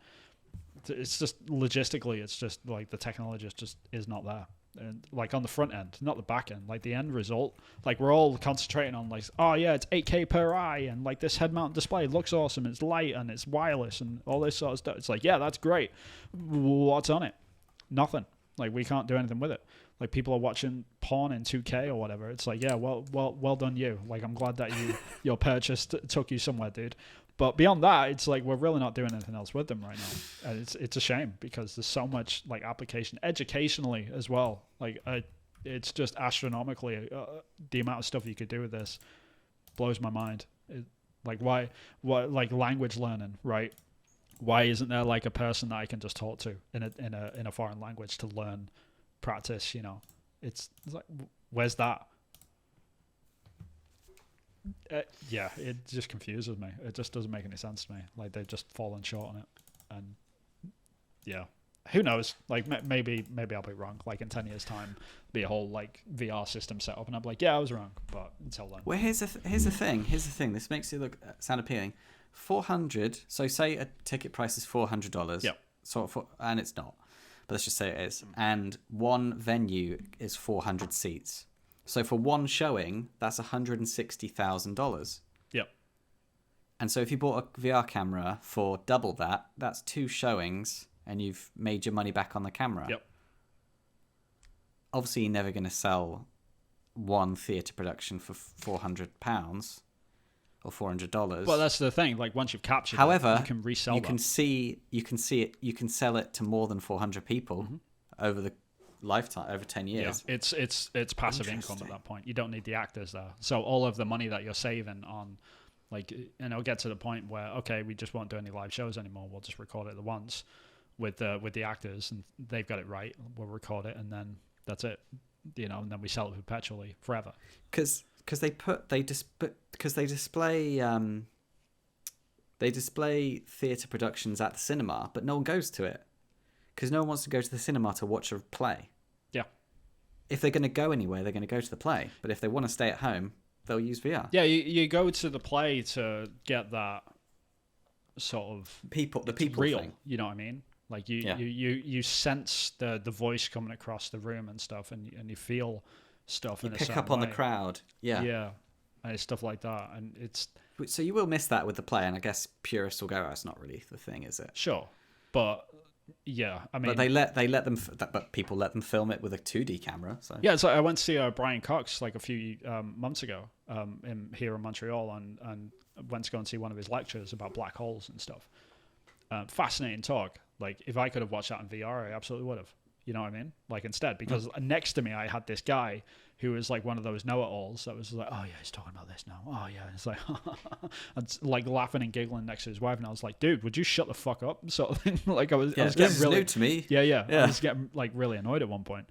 it's just logistically, it's just like the technology just is not there. And like on the front end, not the back end, like the end result, like we're all concentrating on like, oh yeah, it's 8K per eye, and like this head mount display looks awesome, it's light and it's wireless and all this sort of stuff. It's like, yeah, that's great. What's on it? Nothing. Like we can't do anything with it. Like people are watching porn in 2K or whatever. It's like, yeah, well done you. Like I'm glad that your purchase took you somewhere, dude. But beyond that, it's like we're really not doing anything else with them right now. And it's a shame because there's so much like application educationally as well. Like it's just astronomically the amount of stuff you could do with this blows my mind. Like why like language learning, right? Why isn't there like a person that I can just talk to in a foreign language to learn, practice? You know, it's like where's that? Yeah, it just confuses me. It just doesn't make any sense to me. Like they've just fallen short on it, and yeah, who knows? Like maybe I'll be wrong. Like in 10 years' time, be a whole like VR system set up, and I'm like, yeah, I was wrong. But until then, well, here's the thing. This makes it sound appealing. 400. So say a ticket price is $400. Yep. And it's not, but let's just say it is. And one venue is 400 seats. So for one showing, that's $160,000. Yep. And so if you bought a VR camera for double that, that's 2 showings, and you've made your money back on the camera. Yep. Obviously, you're never going to sell one theatre production for £400 or $400. Well, that's the thing. Like once you've captured however, it, you can resell you that. you can see it. You can sell it to more than 400 people over the lifetime, over 10 years. Yeah, it's passive income at that point. You don't need the actors there. So all of the money that you're saving on, like, and it'll get to the point where, okay, we just won't do any live shows anymore. We'll just record it the once with the actors, and they've got it right. We'll record it, and then that's it. You know, and then we sell it perpetually forever. Because they display theatre productions at the cinema, but no one goes to it because no one wants to go to the cinema to watch a play. Yeah. If they're going to go anywhere, they're going to go to the play. But if they want to stay at home, they'll use VR. Yeah, you go to the play to get that sort of the people real. Thing. You know what I mean? Like you sense the voice coming across the room and stuff, and you feel stuff. You in a pick certain up on way. the crowd. Yeah. Yeah. And it's stuff like that, and it's so you will miss that with the play, and I guess purists will go, "Oh, it's not really the thing, is it?" Sure, but yeah, I mean, but but people let them film it with a 2D camera. So yeah, so I went to see Brian Cox like a few months ago here in Montreal, and went to go and see one of his lectures about black holes and stuff. Fascinating talk. Like if I could have watched that in VR, I absolutely would have. You know what I mean? Like instead, because next to me I had this guy who was like one of those know-it-alls that was like, oh yeah, he's talking about this now. Oh yeah, it's like, and like laughing and giggling next to his wife, and I was like, dude, would you shut the fuck up? Sort of thing. Like I was getting really new to me. Yeah. I was getting like really annoyed at one point.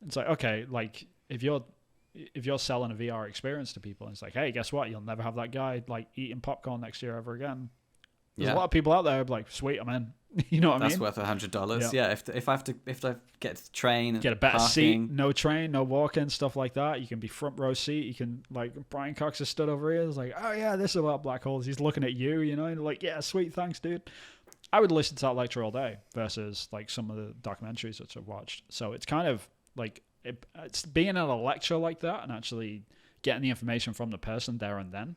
It's like, okay, like if you're selling a VR experience to people, and it's like, hey, guess what? You'll never have that guy like eating popcorn next year ever again. There's a lot of people out there like, sweet, I'm in. You know what I mean? That's worth $100. Yeah. If I get the train, get a better parking. seat, no train, no walking, stuff like that. You can be front row seat. You can like Brian Cox is stood over here. It's like, oh yeah, this is about black holes. He's looking at you, you know, and like, yeah, sweet, thanks, dude. I would listen to that lecture all day versus like some of the documentaries that I've watched. So it's kind of like it's being at a lecture like that and actually getting the information from the person there and then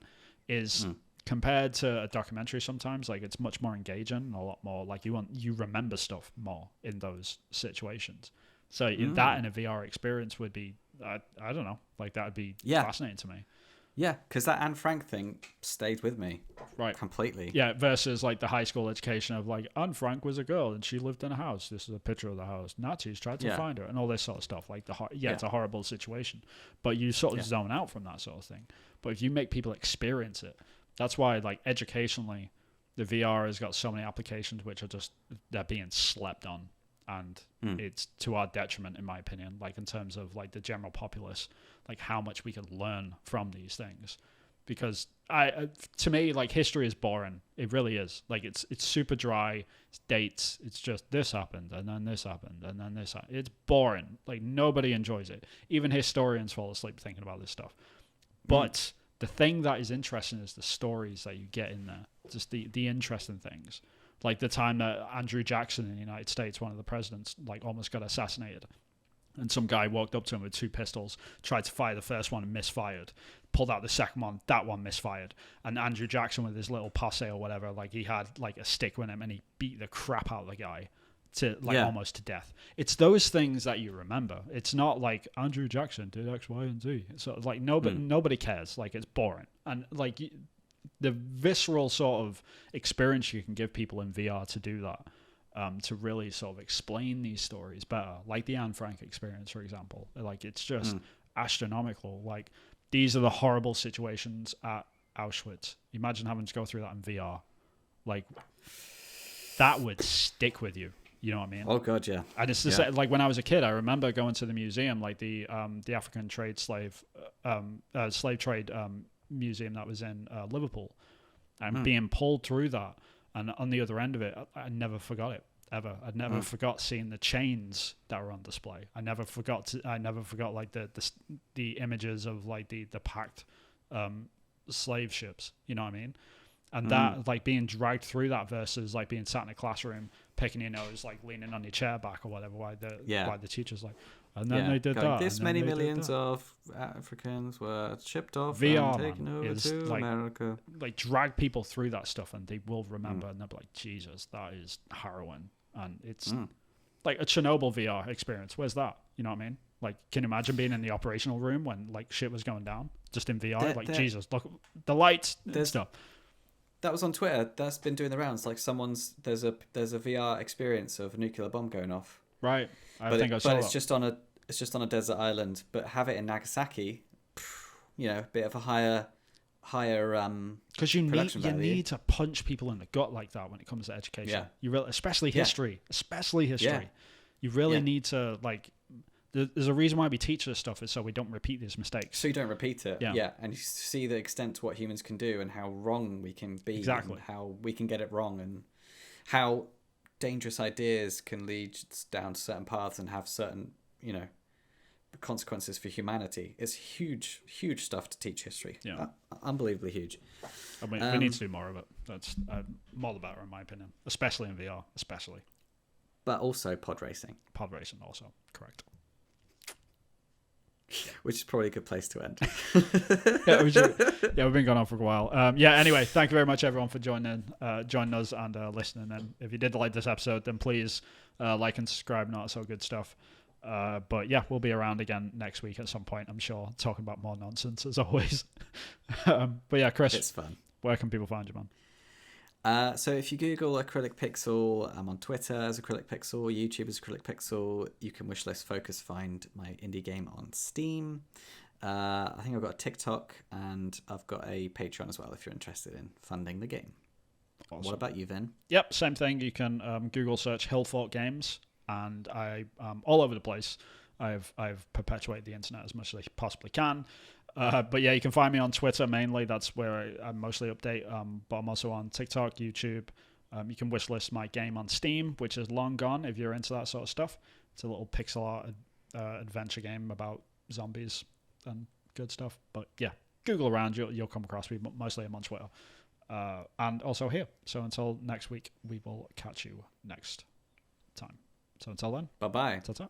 is. Compared to a documentary, sometimes like it's much more engaging, a lot more like you remember stuff more in those situations. So that in a VR experience would be, I don't know, like that would be fascinating to me. Yeah, because that Anne Frank thing stayed with me, right, completely. Yeah, versus like the high school education of like Anne Frank was a girl and she lived in a house. This is a picture of the house. Nazis tried to find her and all this sort of stuff. Like it's a horrible situation, but you sort of zone out from that sort of thing. But if you make people experience it. That's why, like, educationally, the VR has got so many applications which are just, they're being slept on. and it's to our detriment, in my opinion, like in terms of like the general populace, like how much we could learn from these things. Because to me, like, history is boring. It really is. Like, it's super dry. It's dates. It's just this happened and then this happened and then this happened. It's boring. Like, nobody enjoys it. Even historians fall asleep thinking about this stuff. But the thing that is interesting is the stories that you get in there. Just the interesting things. Like the time that Andrew Jackson in the United States, one of the presidents, like almost got assassinated. And some guy walked up to him with 2 pistols, tried to fire the first one and misfired. Pulled out the second one, that one misfired. And Andrew Jackson with his little posse or whatever, like he had like a stick with him and he beat the crap out of the guy to almost to death. It's those things that you remember. It's not like Andrew Jackson did X, Y, and Z. So like nobody cares. Like it's boring. And like the visceral sort of experience you can give people in VR to do that. To really sort of explain these stories better, like the Anne Frank experience, for example. Like, it's just astronomical. Like, these are the horrible situations at Auschwitz. Imagine having to go through that in VR. Like, that would stick with you. You know what I mean? Oh, God, yeah. And it's just like when I was a kid, I remember going to the museum, like the African slave trade museum that was in Liverpool, and being pulled through that. And on the other end of it, I never forgot it, ever. I never forgot seeing the chains that were on display. I never forgot like the images of like the packed slave ships. You know what I mean? And that, like, being dragged through that versus like being sat in a classroom, picking your nose, like leaning on your chair back or whatever, while the teacher's like, and then they did that. This many millions of Africans were shipped off VR, and taken over to like, America. Like, drag people through that stuff and they will remember and they'll be like, Jesus, that is harrowing. And it's like a Chernobyl VR experience. Where's that? You know what I mean? Like, can you imagine being in the operational room when like shit was going down just in VR? Jesus, look, the lights and stuff. That was on Twitter. That's been doing the rounds. Like, there's a VR experience of a nuclear bomb going off. Right. I think I saw that. But it's just on a desert island. But have it in Nagasaki, a bit of a higher because you need to punch people in the gut like that when it comes to education. Yeah. You really, especially history. Yeah. You really need to, like, there's a reason why we teach this stuff, is so we don't repeat these mistakes. So you don't repeat it. Yeah. And you see the extent to what humans can do and how wrong we can be. Exactly. And how we can get it wrong and how dangerous ideas can lead down certain paths and have certain, consequences for humanity. It's huge stuff to teach history. Yeah. Unbelievably huge. I mean, we need to do more of it. That's more the better, in my opinion, especially in VR, especially. But also pod racing. Pod racing also, correct. Yeah. Which is probably a good place to end. We've been going on for a while. Anyway, thank you very much, everyone, for joining us and listening. And if you did like this episode, then please like and subscribe. Not so good stuff. But yeah, we'll be around again next week at some point, I'm sure, talking about more nonsense as always. But yeah, Chris, it's fun. Where can people find you, man? So if you Google Acrylic Pixel, I'm on Twitter as Acrylic Pixel, YouTube as Acrylic Pixel. You can wishlist Focus, find my indie game on Steam. I think I've got a TikTok and I've got a Patreon as well if you're interested in funding the game. Awesome. What about you, Vin? Yep, same thing. You can Google search Hillfort Games, and I'm all over the place. I've perpetuated the internet as much as I possibly can. But yeah, you can find me on Twitter mainly. That's where I mostly update. But I'm also on TikTok, YouTube. You can wishlist my game on Steam, which is long gone if you're into that sort of stuff. It's a little pixel art adventure game about zombies and good stuff. But yeah, Google around, you'll come across me. Mostly I'm on Twitter. And also here. So until next week, we will catch you next time. So until then, bye-bye. Ta-ta.